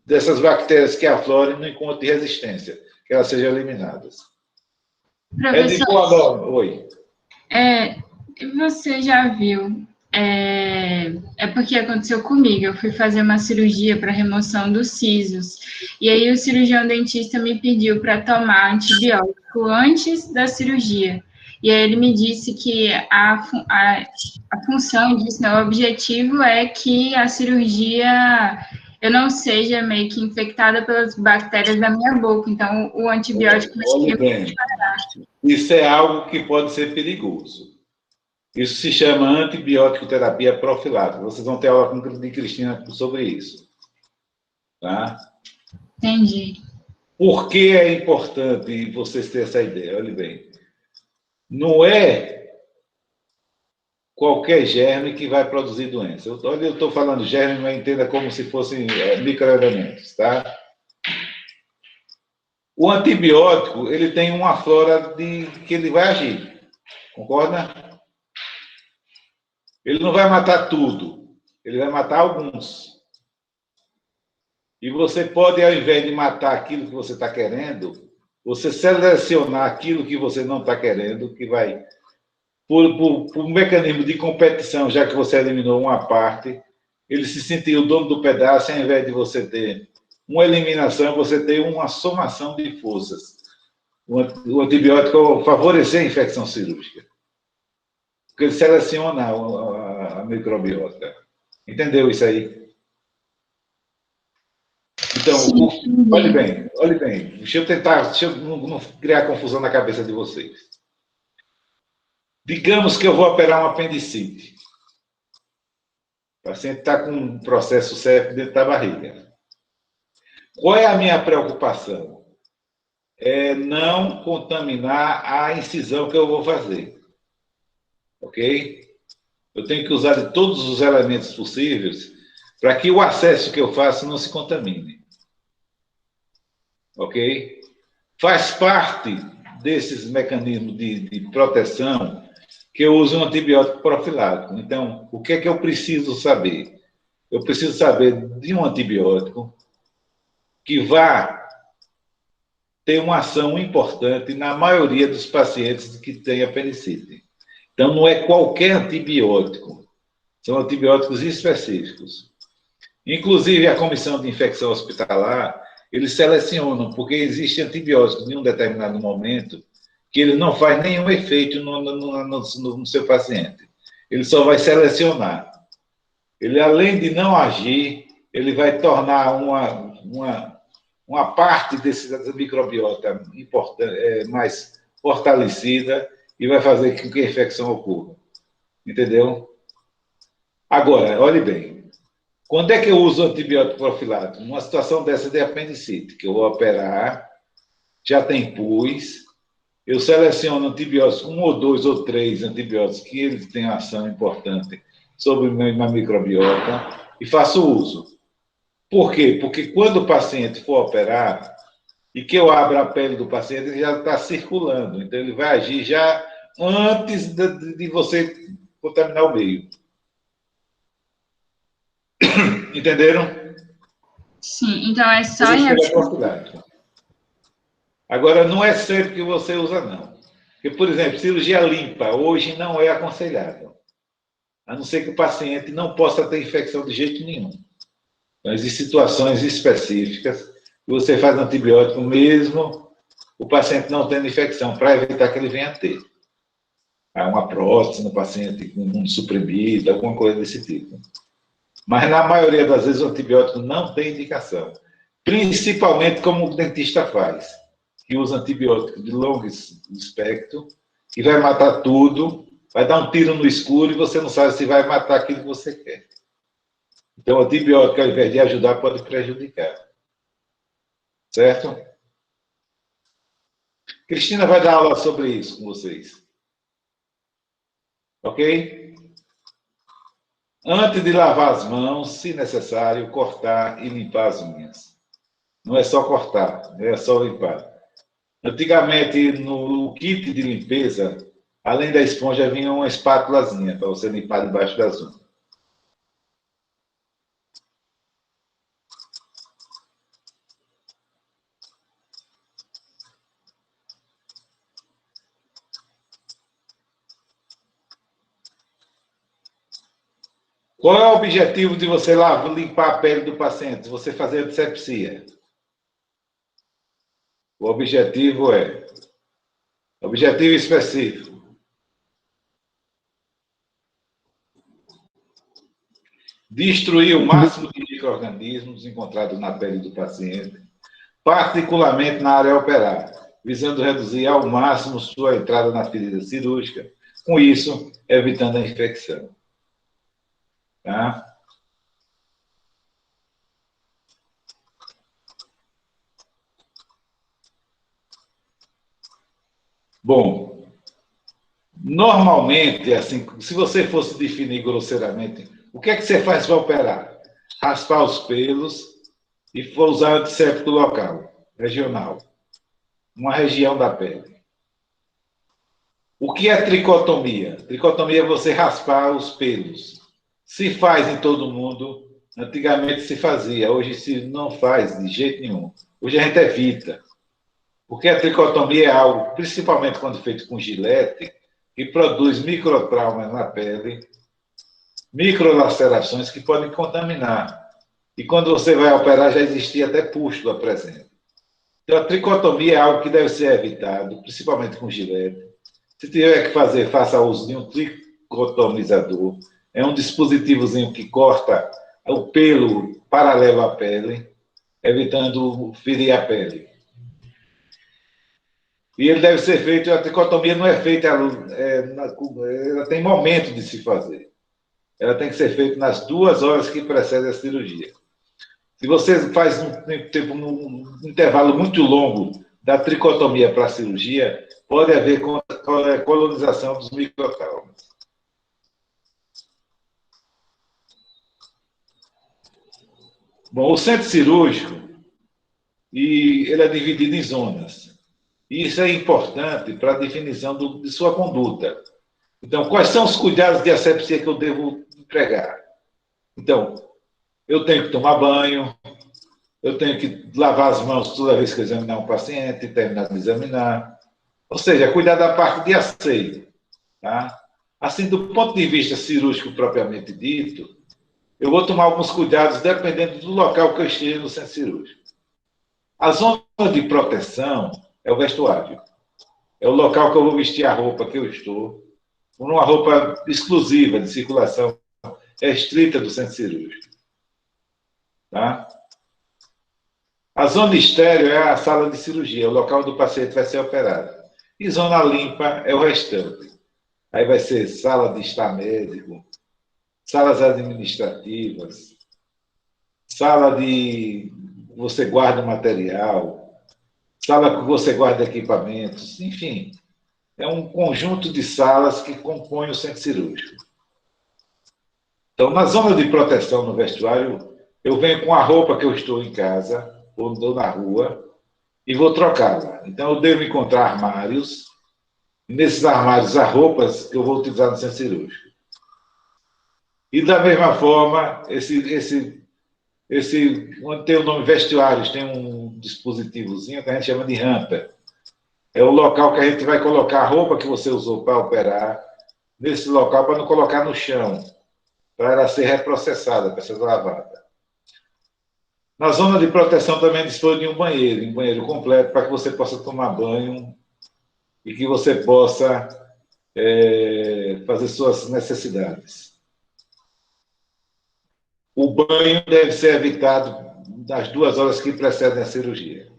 dessas bactérias que aflorem no encontro de resistência, que elas sejam eliminadas. Professor, Oi. Você já viu? É porque aconteceu comigo. Eu fui fazer uma cirurgia para remoção dos sisos. E aí o cirurgião dentista me pediu para tomar antibiótico antes da cirurgia. E aí ele me disse que a função disso, né, o objetivo é que a cirurgia eu não seja meio que infectada pelas bactérias da minha boca. Então, o antibiótico... Olhe bem, isso é algo que pode ser perigoso. Isso se chama antibiótico terapia profilática. Vocês vão ter aula com a Cristina sobre isso. Tá? Entendi. Por que é importante vocês terem essa ideia? Olhe bem. Não é qualquer germe que vai produzir doença. Olha, eu estou falando germe, mas entenda como se fossem microelementos, tá? O antibiótico, ele tem uma flora que ele vai agir. Concorda? Ele não vai matar tudo. Ele vai matar alguns. E você pode, ao invés de matar aquilo que você está querendo, você selecionar aquilo que você não está querendo, que vai, por um mecanismo de competição, já que você eliminou uma parte, ele se sentiu o dono do pedaço, ao invés de você ter uma eliminação, você tem uma somação de forças. O antibiótico favorecer a infecção cirúrgica. Porque ele seleciona a microbiota. Entendeu isso aí? Então, olhe bem. Deixa eu não criar confusão na cabeça de vocês. Digamos que eu vou operar um apendicite. O paciente está com um processo sério dentro da barriga. Qual é a minha preocupação? É não contaminar a incisão que eu vou fazer. Ok? Eu tenho que usar de todos os elementos possíveis para que o acesso que eu faço não se contamine. Ok? Faz parte desses mecanismos de proteção que eu uso um antibiótico profilático. Então, o que é que eu preciso saber? Eu preciso saber de um antibiótico que vá ter uma ação importante na maioria dos pacientes que têm apendicite. Então, não é qualquer antibiótico, são antibióticos específicos. Inclusive, a comissão de infecção hospitalar, eles selecionam, porque existe antibiótico em um determinado momento que ele não faz nenhum efeito no seu paciente. Ele só vai selecionar. Ele, além de não agir, ele vai tornar uma parte dessa microbiota mais fortalecida e vai fazer com que a infecção ocorra. Entendeu? Agora, olhe bem. Quando é que eu uso antibiótico profilático? Numa situação dessa de apendicite, que eu vou operar, já tem pus, eu seleciono antibióticos, 1 ou 2 ou 3 antibióticos que eles têm ação importante sobre a microbiota e faço uso. Por quê? Porque quando o paciente for operar e que eu abra a pele do paciente, ele já está circulando. Então, ele vai agir já antes de você contaminar o meio. Entenderam? Sim, então é só em... Agora, não é sempre que você usa, não. Porque, por exemplo, cirurgia limpa hoje não é aconselhável. A não ser que o paciente não possa ter infecção de jeito nenhum. Então, existem situações específicas que você faz antibiótico mesmo o paciente não tendo infecção, para evitar que ele venha a ter. Há uma prótese no paciente com imuno suprimido, alguma coisa desse tipo. Mas, na maioria das vezes, o antibiótico não tem indicação. Principalmente como o dentista faz, que usa antibiótico de longo espectro, que vai matar tudo, vai dar um tiro no escuro e você não sabe se vai matar aquilo que você quer. Então, o antibiótico, ao invés de ajudar, pode prejudicar. Certo? Cristina vai dar aula sobre isso com vocês. Ok? Antes de lavar as mãos, se necessário, cortar e limpar as unhas. Não é só cortar, é só limpar. Antigamente, no kit de limpeza, além da esponja, vinha uma espátulazinha para você limpar debaixo das unhas. Qual é o objetivo de você limpar a pele do paciente? Você fazer antisepsia. O objetivo objetivo específico. Destruir o máximo de micro-organismos encontrados na pele do paciente, particularmente na área operar, visando reduzir ao máximo sua entrada na ferida cirúrgica, com isso, evitando a infecção. Tá? Bom, normalmente, assim, se você fosse definir grosseiramente, o que é que você faz para operar? Raspar os pelos e for usar antisséptico local, regional, uma região da pele. O que é tricotomia? Tricotomia é você raspar os pelos. Se faz em todo mundo, antigamente se fazia, hoje se não faz de jeito nenhum. Hoje a gente evita. Porque a tricotomia é algo, principalmente quando feito com gilete, que produz microtraumas na pele, microlacerações que podem contaminar. E quando você vai operar, já existia até pústula presente. Então, a tricotomia é algo que deve ser evitado, principalmente com gilete. Se tiver que fazer, faça uso de um tricotomizador. É um dispositivozinho que corta o pelo paralelo à pele, evitando ferir a pele. E ele deve ser feito, a tricotomia não é feita, ela tem momento de se fazer. Ela tem que ser feita nas 2 horas que precedem a cirurgia. Se você faz um intervalo muito longo da tricotomia para a cirurgia, pode haver colonização dos microtraumas. Bom, o centro cirúrgico, ele é dividido em zonas. E isso é importante para a definição de sua conduta. Então, quais são os cuidados de asepsia que eu devo empregar? Então, eu tenho que tomar banho, eu tenho que lavar as mãos toda vez que eu examinar um paciente, terminar de examinar. Ou seja, cuidar da parte de asseio. Tá? Assim, do ponto de vista cirúrgico propriamente dito, eu vou tomar alguns cuidados dependendo do local que eu esteja no centro cirúrgico. A zona de proteção é o vestuário. É o local que eu vou vestir a roupa que eu estou, por uma roupa exclusiva de circulação restrita do centro cirúrgico. Tá? A zona estéreo é a sala de cirurgia, o local onde o paciente vai ser operado. E zona limpa é o restante. Aí vai ser sala de estar médico, salas administrativas, sala de você guarda material, sala que você guarda equipamentos, enfim. É um conjunto de salas que compõem o centro cirúrgico. Então, na zona de proteção no vestuário, eu venho com a roupa que eu estou em casa, ou na rua, e vou trocá-la. Então, eu devo encontrar armários, e nesses armários há roupas que eu vou utilizar no centro cirúrgico. E, da mesma forma, onde tem o nome vestuários, tem um dispositivozinho que a gente chama de hamper. É o local que a gente vai colocar a roupa que você usou para operar, nesse local, para não colocar no chão, para ela ser reprocessada, para ser lavada. Na zona de proteção também dispõe de um banheiro completo, para que você possa tomar banho e que você possa fazer suas necessidades. O banho deve ser evitado nas 2 horas que precedem a cirurgia.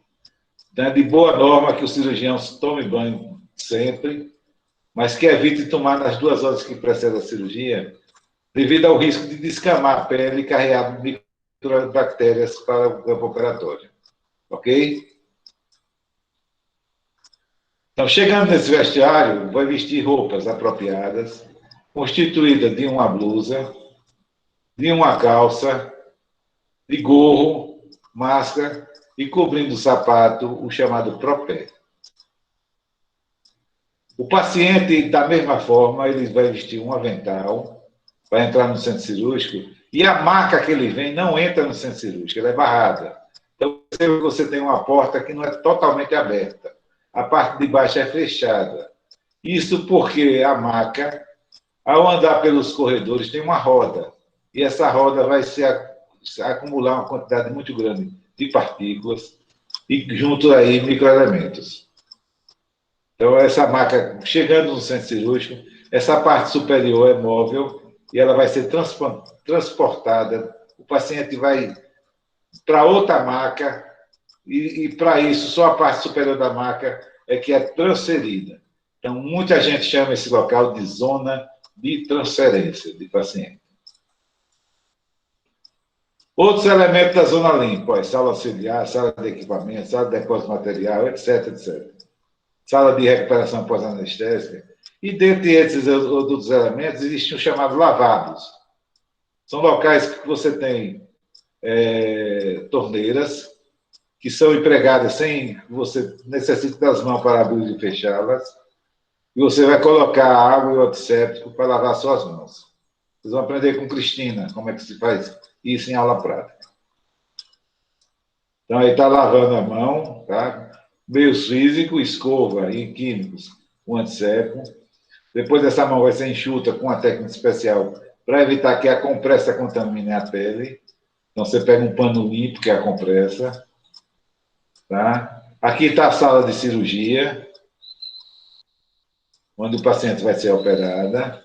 Então, é de boa norma que o cirurgião tome banho sempre, mas que evite tomar nas 2 horas que precedem a cirurgia, devido ao risco de descamar a pele e carregar microbactérias para o campo operatório. Ok? Então, chegando nesse vestiário, vai vestir roupas apropriadas, constituída de uma blusa, de uma calça, de gorro, máscara e cobrindo o sapato, o chamado propé. O paciente, da mesma forma, ele vai vestir um avental, vai entrar no centro cirúrgico, e a maca que ele vem não entra no centro cirúrgico, ela é barrada. Então, você tem uma porta que não é totalmente aberta. A parte de baixo é fechada. Isso porque a maca, ao andar pelos corredores, tem uma roda. E essa roda vai se acumular uma quantidade muito grande de partículas e junto aí microelementos. Então, essa maca, chegando no centro cirúrgico, essa parte superior é móvel e ela vai ser transportada. O paciente vai para outra maca e para isso, só a parte superior da maca é que é transferida. Então, muita gente chama esse local de zona de transferência de paciente. Outros elementos da zona limpa, sala auxiliar, sala de equipamento, sala de depósito de material, etc, etc. Sala de recuperação pós-anestésica. E dentre esses outros elementos, existem os chamados lavados. São locais que você tem torneiras, que são empregadas sem que você necessite das mãos para abrir e fechá-las, e você vai colocar água e o antisséptico para lavar suas mãos. Vocês vão aprender com Cristina como é que se faz isso em aula prática. Então, aí está lavando a mão, tá? Meios físicos, escova e químicos, com antisséptico. Depois essa mão vai ser enxuta com uma técnica especial para evitar que a compressa contamine a pele. Então, você pega um pano limpo, que é a compressa. Tá? Aqui está a sala de cirurgia, onde o paciente vai ser operado.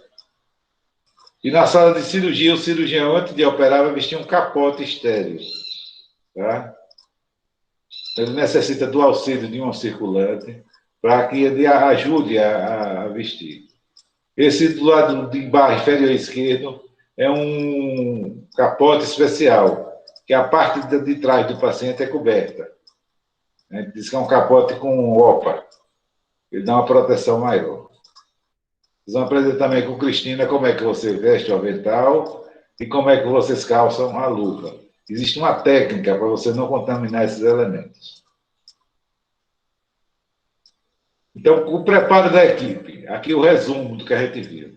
E na sala de cirurgia, o cirurgião, antes de operar, vai vestir um capote estéril. Tá? Ele necessita do auxílio de um circulante para que ele ajude a vestir. Esse do lado de baixo, inferior esquerdo, é um capote especial, que a parte de trás do paciente é coberta. A gente diz que é um capote com OPA. Ele dá uma proteção maior. Vocês vão aprender também com Cristina como é que você veste o avental e como é que vocês calçam a luva. Existe uma técnica para você não contaminar esses elementos. Então, o preparo da equipe. Aqui o resumo do que a gente viu.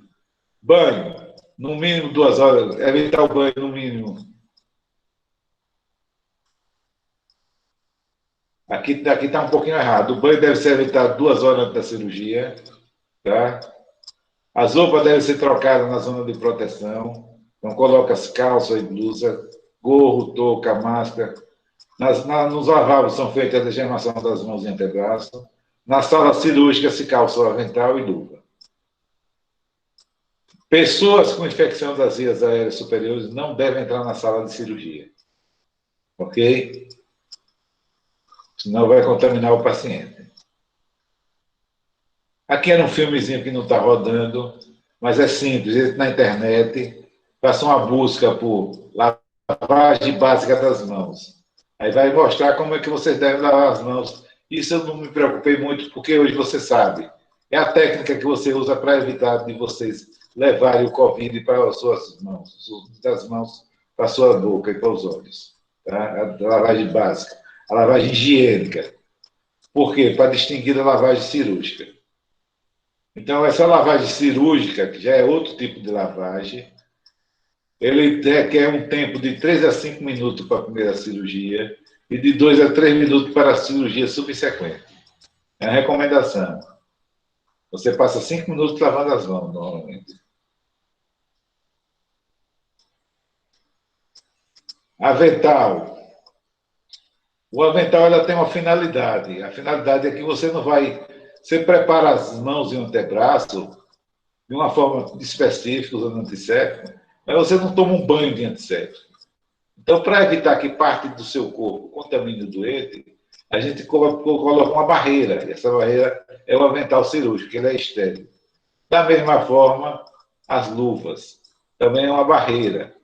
Banho, no mínimo 2 horas. Evitar o banho no mínimo. Aqui está um pouquinho errado. O banho deve ser evitado 2 horas antes da cirurgia. Tá? As roupas devem ser trocadas na zona de proteção. Então, coloca as calças e blusa, gorro, touca, máscara. Nos lavabos são feitas a degeneração das mãos e antebraços. Na sala cirúrgica se calça o avental e luva. Pessoas com infecção das vias aéreas superiores não devem entrar na sala de cirurgia. Ok? Senão vai contaminar o paciente. Aqui era um filmezinho que não está rodando, mas é simples. Entra na internet, faça uma busca por lavagem básica das mãos. Aí vai mostrar como é que vocês devem lavar as mãos. Isso eu não me preocupei muito, porque hoje você sabe. É a técnica que você usa para evitar de vocês levarem o Covid para as suas mãos, das mãos para a sua boca e para os olhos. Tá? A lavagem básica. A lavagem higiênica. Por quê? Para distinguir da lavagem cirúrgica. Então, essa lavagem cirúrgica, que já é outro tipo de lavagem, ele requer um tempo de 3 a 5 minutos para a primeira cirurgia e de 2 a 3 minutos para a cirurgia subsequente. É a recomendação. Você passa 5 minutos lavando as mãos, normalmente. Avental. O avental ela tem uma finalidade. A finalidade é que você não vai... Você prepara as mãos e o antebraço de uma forma específica, usando antisséptico, mas você não toma um banho de antisséptico. Então, para evitar que parte do seu corpo contamine o doente, a gente coloca uma barreira. E essa barreira é o avental cirúrgico, ele é estéril. Da mesma forma, as luvas. Também é uma barreira.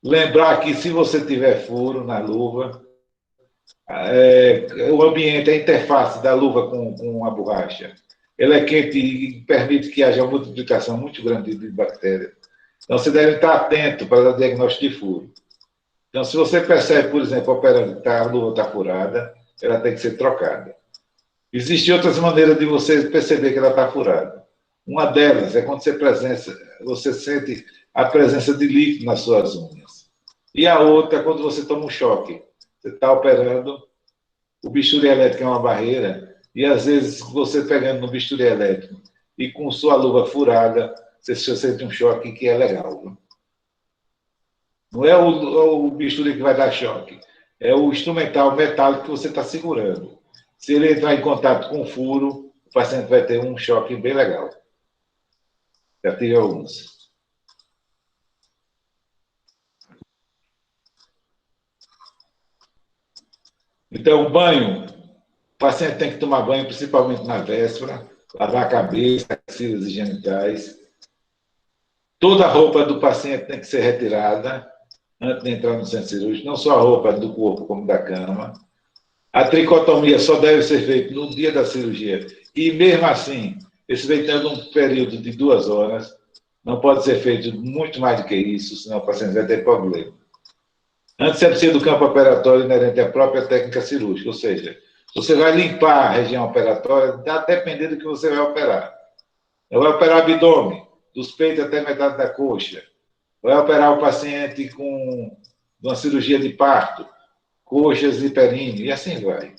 Lembrar que se você tiver furo na luva, o ambiente, a interface da luva com a borracha, ela é quente e permite que haja uma multiplicação muito grande de bactérias. Então, você deve estar atento para dar diagnóstico de furo. Então, se você percebe, por exemplo, operando que a luva está furada, ela tem que ser trocada. Existem outras maneiras de você perceber que ela está furada. Uma delas é quando você sente a presença de líquido nas suas unhas. E a outra é quando você toma um choque. Você está operando, o bisturi elétrico é uma barreira, e às vezes você pegando no bisturi elétrico e com sua luva furada, você sente um choque que é legal. Viu? Não é o bisturi que vai dar choque, é o instrumental metálico que você está segurando. Se ele entrar em contato com o furo, o paciente vai ter um choque bem legal. Já tive alguns. Então, o banho, o paciente tem que tomar banho, principalmente na véspera, lavar a cabeça, axilas e genitais. Toda a roupa do paciente tem que ser retirada antes de entrar no centro cirúrgico, não só a roupa do corpo, como da cama. A tricotomia só deve ser feita no dia da cirurgia. E, mesmo assim, respeitando um período de 2 horas, não pode ser feito muito mais do que isso, senão o paciente vai ter problema. Antissepsia do campo operatório inerente à própria técnica cirúrgica, ou seja, você vai limpar a região operatória, dependendo do que você vai operar. Vai operar abdômen, dos peitos até metade da coxa. Vai operar o paciente com uma cirurgia de parto, coxas e períneo, e assim vai.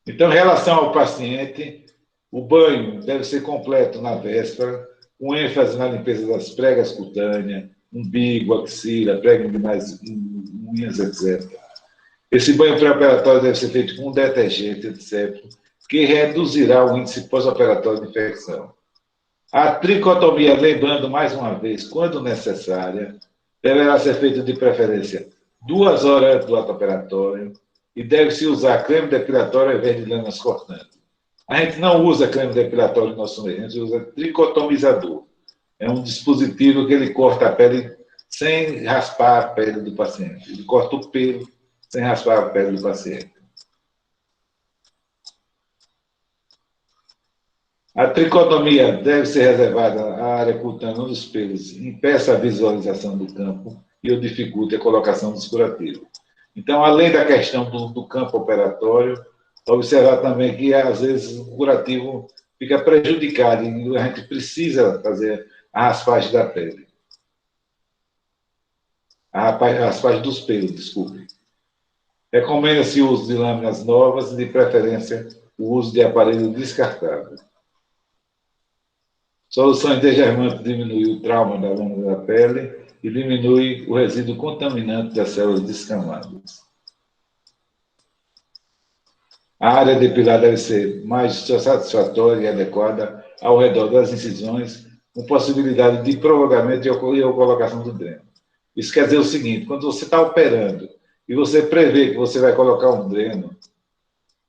Então, em relação ao paciente, o banho deve ser completo na véspera, com ênfase na limpeza das pregas cutâneas, umbigo, axila, prega demais unhas, etc. Esse banho pré-operatório deve ser feito com detergente antisséptico, que reduzirá o índice pós-operatório de infecção. A tricotomia, lembrando mais uma vez, quando necessária, deverá ser feita de preferência 2 horas antes do ato operatório e deve-se usar creme depilatório ao invés de lâminas cortantes. A gente não usa creme depilatório no nosso meio, a gente usa tricotomizador. É um dispositivo que ele corta a pele sem raspar a pele do paciente. Ele corta o pelo sem raspar a pele do paciente. A tricotomia deve ser reservada à área cutânea onde os pelos impeçam a visualização do campo e o dificulte a colocação dos curativos. Então, além da questão do campo operatório, observar também que, às vezes, o curativo fica prejudicado e a gente precisa fazer a raspagem da pele. A raspagem dos pelos, desculpe. Recomenda-se o uso de lâminas novas e, de preferência, o uso de aparelho descartável. Soluções degermantes diminuem o trauma da lâmina da pele e diminui o resíduo contaminante das células descamadas. A área depilada deve ser mais satisfatória e adequada ao redor das incisões, com possibilidade de prolongamento e colocação do dreno. Isso quer dizer o seguinte, quando você está operando e você prevê que você vai colocar um dreno,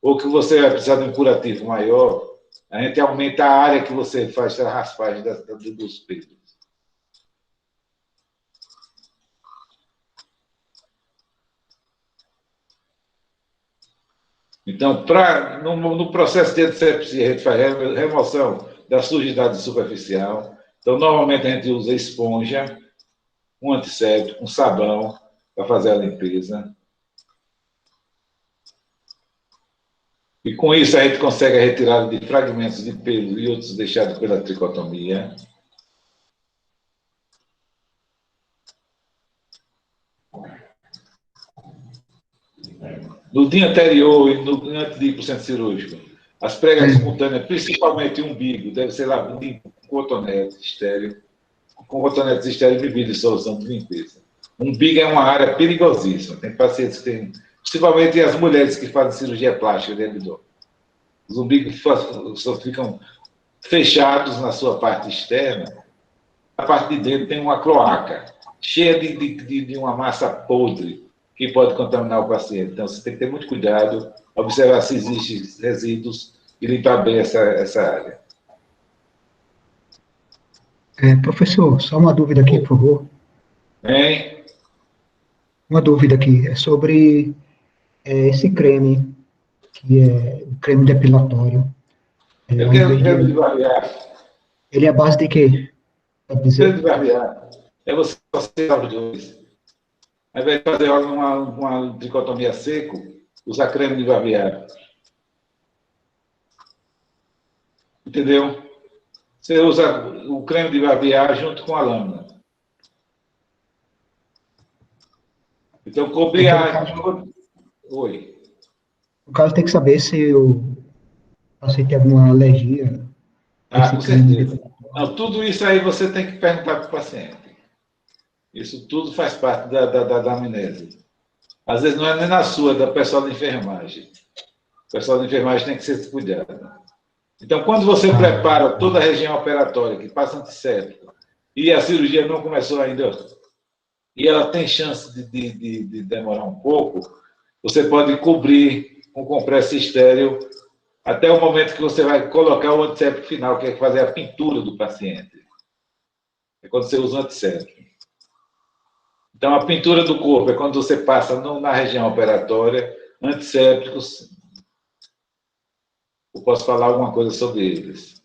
ou que você vai precisar de um curativo maior, a gente aumenta a área que você faz a raspagem dos pelos. Então, no processo de antissepsia, a gente faz remoção da sujidade superficial. Então, normalmente a gente usa esponja, um antisséptico, um sabão, para fazer a limpeza. E com isso a gente consegue a retirada de fragmentos de pelo e outros deixados pela tricotomia. no dia anterior e antes de ir para o centro cirúrgico, as pregas espontâneas, principalmente o umbigo, deve ser lavado com cotonete estéreo, com cotonetes estéreos bebidos de solução de limpeza. O umbigo é uma área perigosíssima. Tem pacientes que têm, principalmente as mulheres que fazem cirurgia plástica de abdômen. Os umbigos só ficam fechados na sua parte externa. A parte de dentro tem uma cloaca, cheia de uma massa podre, que pode contaminar o paciente. Então, você tem que ter muito cuidado, observar se existem resíduos e limpar bem essa área. Professor, só uma dúvida aqui, por favor. Hein? Uma dúvida aqui, é sobre esse creme, que é o creme depilatório. Eu quero creme de barbear. Ele é a base de quê? Creme de barbear. É você fazer os dois. Ao invés de fazer uma tricotomia seco, usar creme de barbear. Entendeu? Você usa o creme de barbear junto com a lâmina. Então, cobrir a... Oi. No caso, tem que saber se o paciente tem alguma alergia. Com certeza. Não, tudo isso aí você tem que perguntar para o paciente. Isso tudo faz parte da amnésia. Às vezes não é nem na sua, é da pessoal de enfermagem. O pessoal de enfermagem tem que ser cuidado. Então, quando você prepara toda a região operatória, que passa antisséptico, e a cirurgia não começou ainda, e ela tem chance de demorar um pouco, você pode cobrir com compressa estéreo até o momento que você vai colocar o antisséptico final, que é fazer a pintura do paciente. É quando você usa o antisséptico. Então, a pintura do corpo é quando você passa na região operatória, antissépticos. Eu posso falar alguma coisa sobre eles.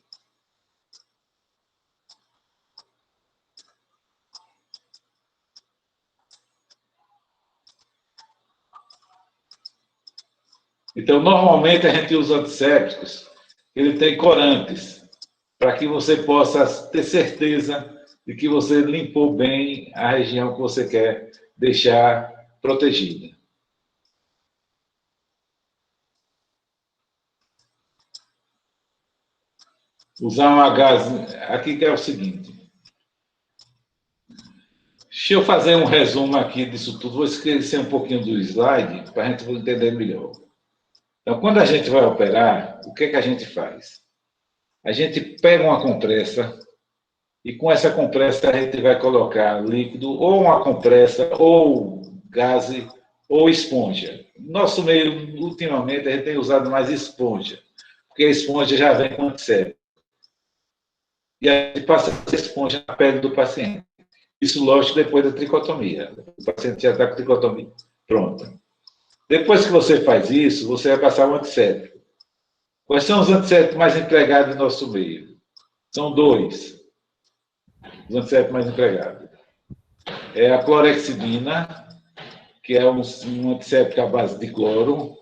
Então, normalmente a gente usa antissépticos, ele tem corantes, para que você possa ter certeza de que você limpou bem a região que você quer deixar protegida. Usar uma gás... Aqui que é o seguinte. Deixa eu fazer um resumo aqui disso tudo. Vou esquecer um pouquinho do slide para a gente entender melhor. Então, quando a gente vai operar, o que é que a gente faz? A gente pega uma compressa e com essa compressa a gente vai colocar líquido, ou uma compressa, ou gás, ou esponja. Nosso meio, ultimamente, a gente tem usado mais esponja, porque a esponja já vem com antisséptico. E a gente passa essa esponja na pele do paciente. Isso, lógico, depois da tricotomia. O paciente já está com a tricotomia pronta. Depois que você faz isso, você vai passar o antisséptico. Quais são os antissépticos mais empregados no nosso meio? São dois. Os antissépticos mais empregados. É a clorexidina, que é um antisséptico à base de cloro.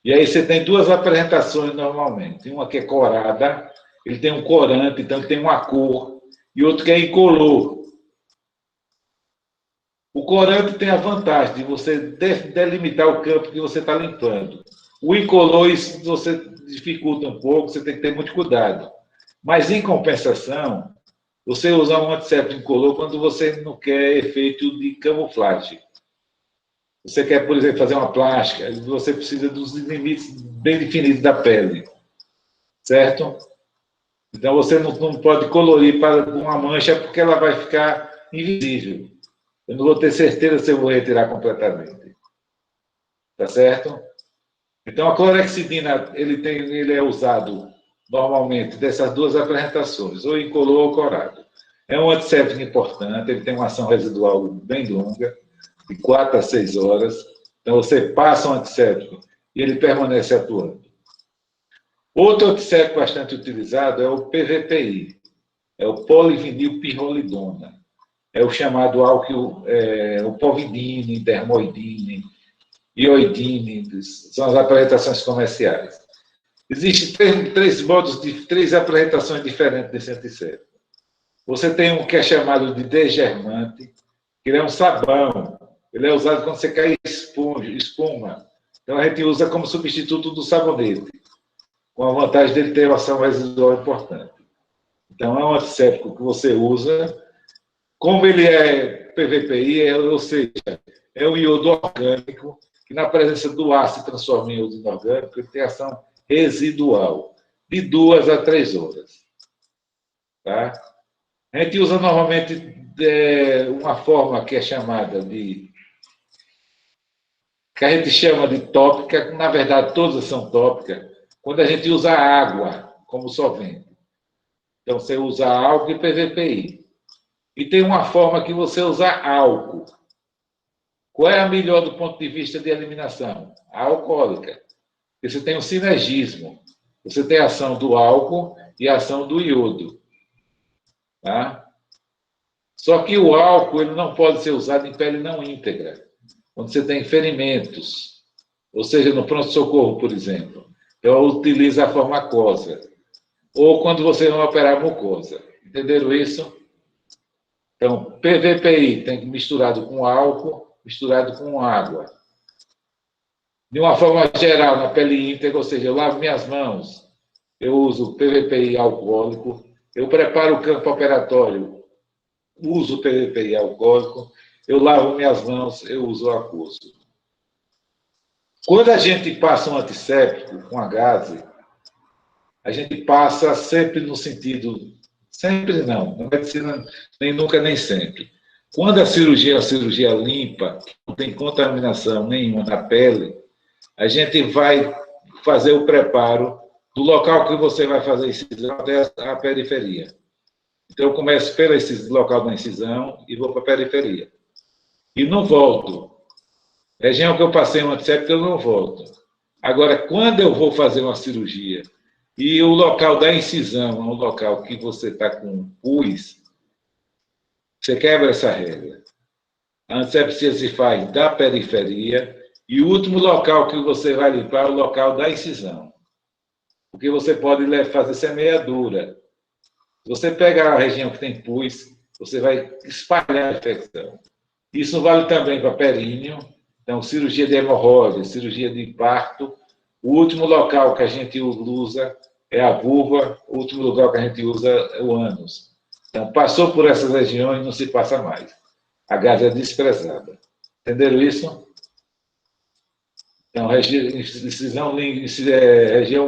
E aí você tem duas apresentações normalmente. Uma que é corada, ele tem um corante, então ele tem uma cor, e outro que é incolor. O corante tem a vantagem de você delimitar o campo que você está limpando. O incolor, isso você dificulta um pouco, você tem que ter muito cuidado. Mas, em compensação, você usa um antisséptico incolor quando você não quer efeito de camuflagem. Você quer, por exemplo, fazer uma plástica, você precisa dos limites bem definidos da pele. Certo? Então, você não pode colorir para uma mancha, porque ela vai ficar invisível. Eu não vou ter certeza se eu vou retirar completamente. Tá certo? Então, a clorexidina, ele é usado normalmente dessas duas apresentações, ou incolor ou corado. É um antisséptico importante, ele tem uma ação residual bem longa, de 4 a 6 horas. Então, você passa um antisséptico e ele permanece atuando. Outro antisséptico bastante utilizado é o PVPI, é o polivinilpirrolidona. É o chamado álcool, o povidine, dermoidine, ioidine, são as apresentações comerciais. Existem três apresentações diferentes desse antisséptico. Você tem um que é chamado de degermante, que ele é um sabão. Ele é usado quando você quer expor espuma. Então, a gente usa como substituto do sabonete, com a vantagem dele ter uma ação residual importante. Então, é um antisséptico que você usa, como ele é PVPI, ou seja, é um iodo orgânico, que na presença do ar se transforma em iodo inorgânico, ele tem ação residual, de 2 a 3 horas. Tá? A gente usa normalmente uma forma que é chamada de... que a gente chama de tópica, na verdade todas são tópicas, quando a gente usa água como solvente. Então, você usa álcool e PVPI. E tem uma forma que você usa álcool. Qual é a melhor do ponto de vista de eliminação? A alcoólica. Porque você tem um sinergismo. Você tem a ação do álcool e a ação do iodo. Tá? Só que o álcool ele não pode ser usado em pele não íntegra. Quando você tem ferimentos, ou seja, no pronto-socorro, por exemplo. Então, utiliza a forma aquosa. Ou quando você vai operar a mucosa. Entenderam isso? Então, PVPI tem misturado com álcool, misturado com água. De uma forma geral, na pele íntegra, ou seja, eu lavo minhas mãos, eu uso PVPI alcoólico, eu preparo o campo operatório, uso PVPI alcoólico, eu lavo minhas mãos, eu uso aquoso. Quando a gente passa um antisséptico com a gase, a gente passa sempre no sentido... Sempre não, na medicina nem nunca nem sempre. Quando a cirurgia é uma cirurgia limpa, não tem contaminação nenhuma na pele, a gente vai fazer o preparo do local que você vai fazer a incisão até a periferia. Então, eu começo pelo local da incisão e vou para a periferia. E não volto. Região que eu passei um antisséptico, eu não volto. Agora, quando eu vou fazer uma cirurgia e o local da incisão é um local que você está com pus, você quebra essa regra. A antissepsia se faz da periferia e o último local que você vai limpar é o local da incisão. Porque você pode fazer semeadura. Se você pegar a região que tem pus, você vai espalhar a infecção. Isso vale também para períneo. Então, cirurgia de hemorroida, cirurgia de parto. O último local que a gente usa é a vulva, o último lugar que a gente usa é o ânus. Então, passou por essas regiões, não se passa mais. A gase é desprezada. Entenderam isso? Então, região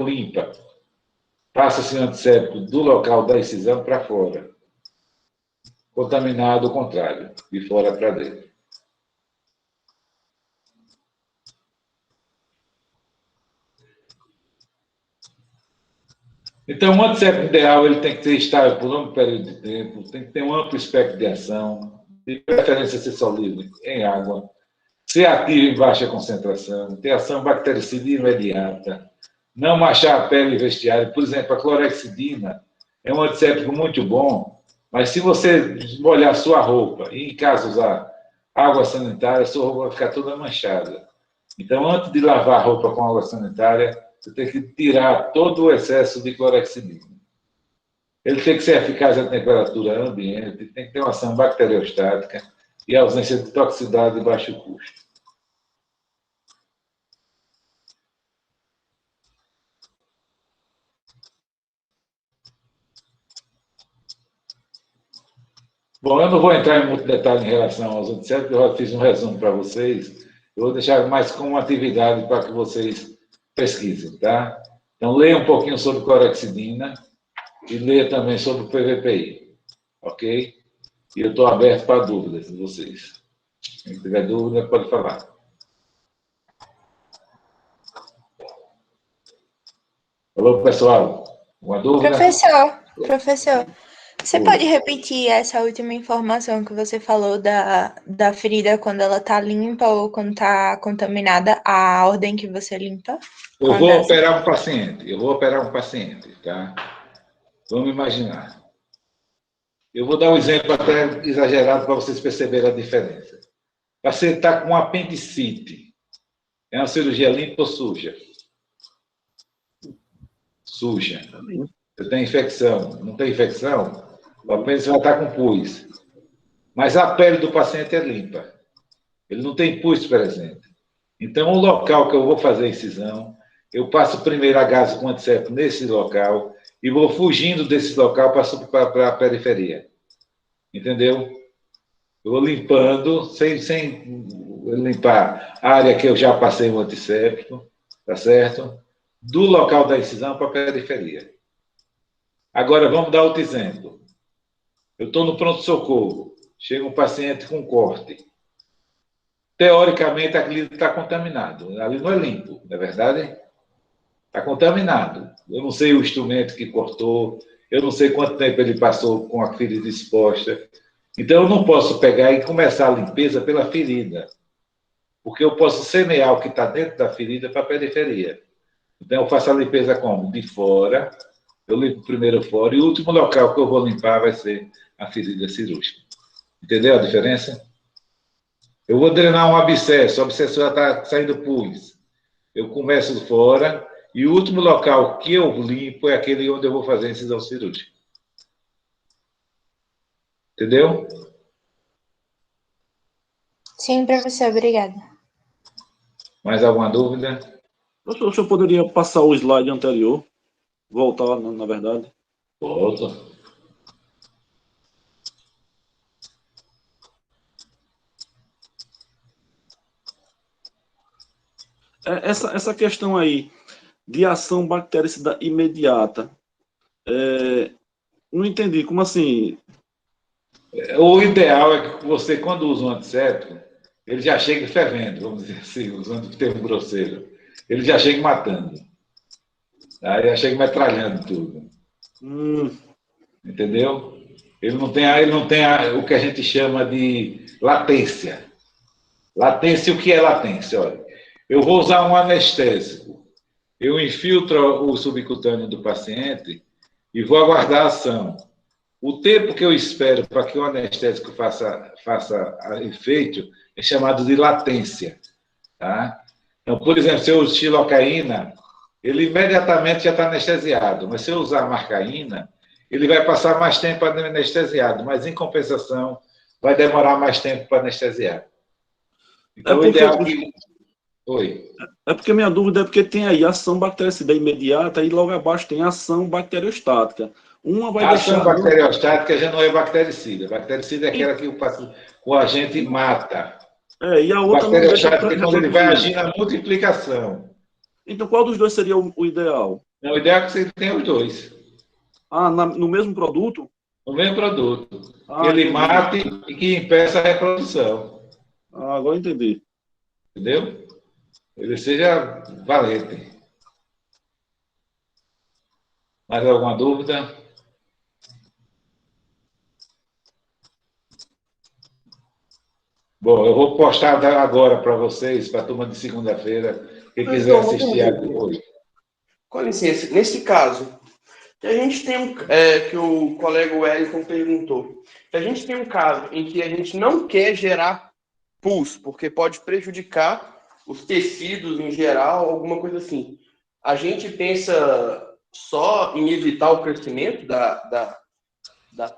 limpa. Passa-se o antisséptico do local da incisão para fora. Contaminado, ao contrário, de fora para dentro. Então, o antisséptico ideal ele tem que ser estável por um longo período de tempo, tem que ter um amplo espectro de ação, de preferência ser solúvel em água, ser ativo em baixa concentração, ter ação bactericida imediata, não manchar a pele e vestiário. Por exemplo, a clorexidina é um antisséptico muito bom, mas se você molhar sua roupa e, em caso, usar água sanitária, sua roupa vai ficar toda manchada. Então, antes de lavar a roupa com água sanitária, você tem que tirar todo o excesso de clorexidina. Ele tem que ser eficaz à temperatura ambiente, tem que ter uma ação bacteriostática e ausência de toxicidade e baixo custo. Bom, eu não vou entrar em muito detalhe em relação aos antissépticos, eu já fiz um resumo para vocês. Eu vou deixar mais como uma atividade para que vocês pesquisem, tá? Então, leia um pouquinho sobre clorexidina e leia também sobre o PVPI, ok? E eu estou aberto para dúvidas de vocês. Quem tiver dúvida, pode falar. Alô, pessoal? Uma dúvida? Professor, você pode repetir essa última informação que você falou da ferida quando ela está limpa ou quando está contaminada, a ordem que você limpa? Eu vou operar um paciente, tá? Vamos imaginar. Eu vou dar um exemplo até exagerado para vocês perceberem a diferença. O paciente está com apendicite. É uma cirurgia limpa ou suja? Suja. Você tem infecção. Não tem infecção? O apêndice vai estar com pus. Mas a pele do paciente é limpa. Ele não tem pus presente. Então, o local que eu vou fazer a incisão, eu passo primeiro a gás com antisséptico nesse local e vou fugindo desse local para a periferia. Entendeu? Eu vou limpando, sem limpar a área que eu já passei o antisséptico, tá certo? Do local da incisão para a periferia. Agora, vamos dar outro exemplo. Eu estou no pronto-socorro, chega um paciente com corte. Teoricamente, aquilo está contaminado. Ali não é limpo, não é verdade? Está contaminado. Eu não sei o instrumento que cortou, eu não sei quanto tempo ele passou com a ferida exposta. Então, eu não posso pegar e começar a limpeza pela ferida, porque eu posso semear o que está dentro da ferida para a periferia. Então, eu faço a limpeza como? De fora, eu limpo primeiro fora, e o último local que eu vou limpar vai ser a ferida cirúrgica. Entendeu a diferença? Eu vou drenar um abscesso, o abscesso já está saindo pus. Eu começo fora, e o último local que eu limpo é aquele onde eu vou fazer a incisão cirúrgica. Entendeu? Sim, professor, obrigada. Mais alguma dúvida? O senhor poderia passar o slide anterior? Voltar, na verdade. Volta. Essa questão aí de ação bactericida imediata, não entendi, como assim? O ideal é que você, quando usa um antisséptico, ele já chega fervendo, vamos dizer assim, usando o termo grosseiro. Ele já chega matando. Tá? Ele já chega metralhando tudo. Entendeu? Ele não tem o que a gente chama de latência. Latência, o que é latência? Olha, eu vou usar um anestésico. Eu infiltro o subcutâneo do paciente e vou aguardar a ação. O tempo que eu espero para que o anestésico faça efeito é chamado de latência. Tá? Então, por exemplo, se eu uso xilocaína, ele imediatamente já está anestesiado. Mas se eu usar marcaína, ele vai passar mais tempo anestesiado, mas, em compensação, vai demorar mais tempo para anestesiar. Então, o ideal é que... Oi. É porque minha dúvida é porque tem aí ação bactericida imediata e logo abaixo tem ação bacteriostática. Uma vai a ação deixar... bacteriostática já não é bactericida. Bactericida é aquela que o agente mata. E a outra bacteriostática é quando ele vai agir na multiplicação. Então, qual dos dois seria o ideal? O ideal é que você tenha os dois. No mesmo produto? No mesmo produto. Que ele mate e que impeça a reprodução. Agora entendi. Entendeu? Ele seja valente. Mais alguma dúvida? Bom, eu vou postar agora para vocês, para a turma de segunda-feira, quem quiser assistir hoje. Com licença, nesse caso, que a gente tem que o colega Wellington perguntou, que a gente tem um caso em que a gente não quer gerar pus, porque pode prejudicar os tecidos em geral, alguma coisa assim. A gente pensa só em evitar o crescimento da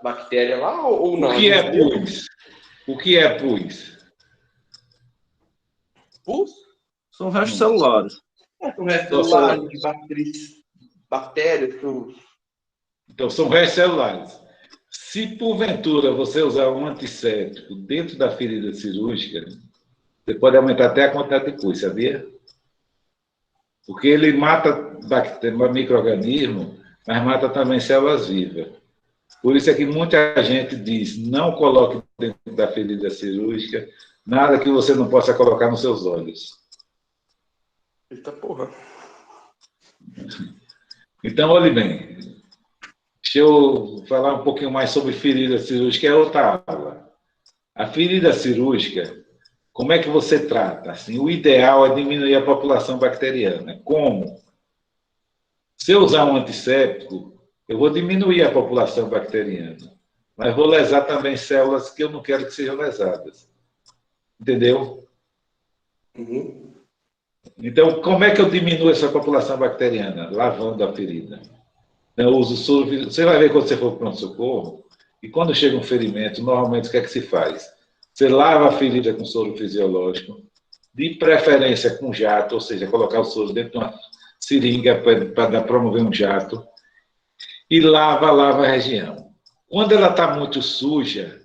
bactéria lá ou não? O que é pus? O que é pus? Pus? São restos celulares. São restos celulares de bactérias. Então, são restos celulares. Se, porventura, você usar um antisséptico dentro da ferida cirúrgica, você pode aumentar até a quantidade de pus, sabia? Porque ele mata micro-organismo, mas mata também células vivas. Por isso é que muita gente diz, não coloque dentro da ferida cirúrgica nada que você não possa colocar nos seus olhos. Eita porra. Então, olhe bem. Deixa eu falar um pouquinho mais sobre ferida cirúrgica, é outra aula. A ferida cirúrgica, como é que você trata? Assim, o ideal é diminuir a população bacteriana. Como? Se eu usar um antisséptico, eu vou diminuir a população bacteriana, mas vou lesar também células que eu não quero que sejam lesadas. Entendeu? Uhum. Então, como é que eu diminuo essa população bacteriana? Lavando a ferida. Eu uso soro. Você vai ver quando você for para o pronto-socorro, e quando chega um ferimento, normalmente o que é que se faz? Você lava a ferida com soro fisiológico, de preferência com jato, ou seja, colocar o soro dentro de uma seringa para promover um jato, e lava a região. Quando ela está muito suja,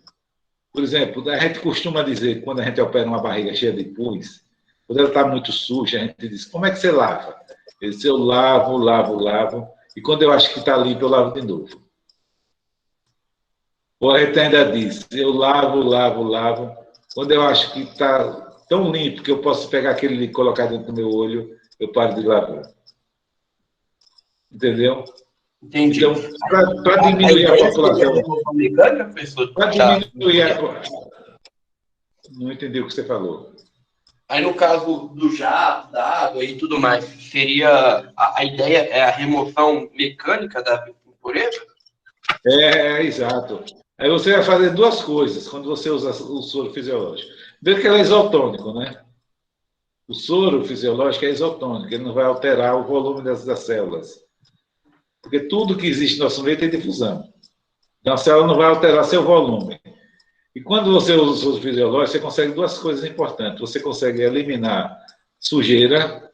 por exemplo, a gente costuma dizer, quando a gente opera uma barriga cheia de pus, quando ela está muito suja, a gente diz, como é que você lava? Eu disse, eu lavo, e quando eu acho que está limpo, eu lavo de novo. Ou a gente ainda diz, eu lavo, quando eu acho que está tão limpo que eu posso pegar aquele e colocar dentro do meu olho, eu paro de lavar. Entendeu? Entendi. Então, para diminuir a população... Para diminuir a... Não entendi o que você falou. Aí, no caso do jato, da água e tudo mais, seria... A ideia é a remoção mecânica da impureza? Exato. Aí você vai fazer duas coisas quando você usa o soro fisiológico. Primeiro que ele é isotônico, né? O soro fisiológico é isotônico, ele não vai alterar o volume das células. Porque tudo que existe no nosso meio tem difusão. Então a célula não vai alterar seu volume. E quando você usa o soro fisiológico, você consegue duas coisas importantes. Você consegue eliminar sujeira,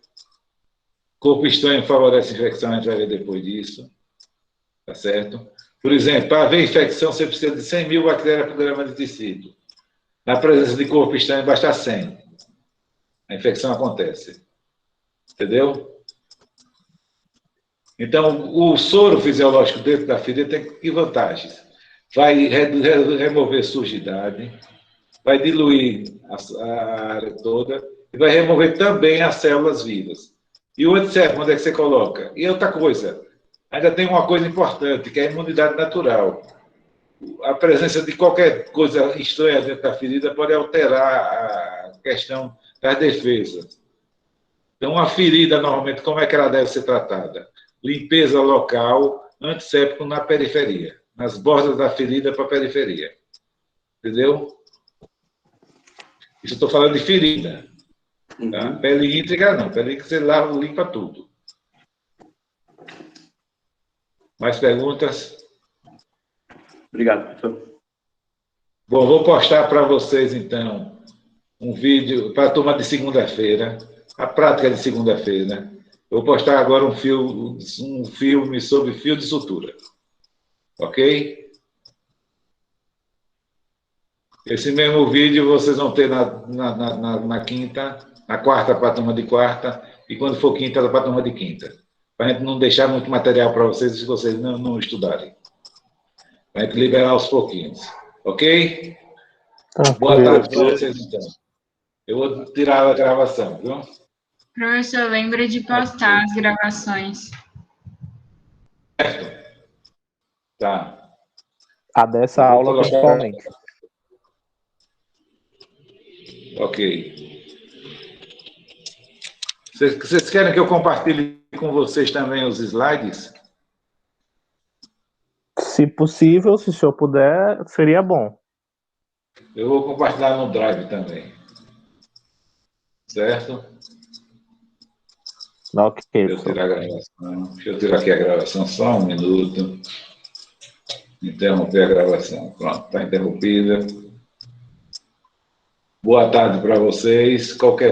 corpo estranho favorece a infecção, a gente vai ver depois disso. Tá certo? Por exemplo, para haver infecção, você precisa de 100 mil bactérias por grama de tecido. Na presença de corpo estranho, basta 100. A infecção acontece. Entendeu? Então, o soro fisiológico dentro da ferida tem que vantagens? Vai remover sujidade, vai diluir a área toda e vai remover também as células vivas. E o antissético, onde é que você coloca? E outra coisa, ainda tem uma coisa importante, que é a imunidade natural. A presença de qualquer coisa estranha dentro da ferida pode alterar a questão das defesas. Então, a ferida, normalmente, como é que ela deve ser tratada? Limpeza local, antisséptico na periferia. Nas bordas da ferida para a periferia. Entendeu? Isso eu estou falando de ferida. Tá? Pele íntegra, não. Pele íntegra, você lava, limpa tudo. Mais perguntas? Obrigado, professor. Bom, vou postar para vocês, então, um vídeo para a turma de segunda-feira, a prática de segunda-feira. Eu vou postar agora um filme sobre fio de sutura. Ok? Esse mesmo vídeo vocês vão ter na quinta, na quarta para a turma de quarta, e quando for quinta, para a turma de quinta. Para a gente não deixar muito material para vocês se vocês não estudarem. Para a gente liberar aos pouquinhos. Ok? Boa tarde para vocês, então. Eu vou tirar a gravação, viu? Professor, lembra de postar as gravações. Tá. A dessa aula, principalmente. Ok. Vocês querem que eu compartilhe com vocês também os slides? Se possível, se o senhor puder, seria bom. Eu vou compartilhar no Drive também. Certo? Ok. Deixa eu tirar a gravação. Deixa eu tirar aqui a gravação só um minuto. Interromper a gravação. Pronto, está interrompida. Boa tarde para vocês. Qualquer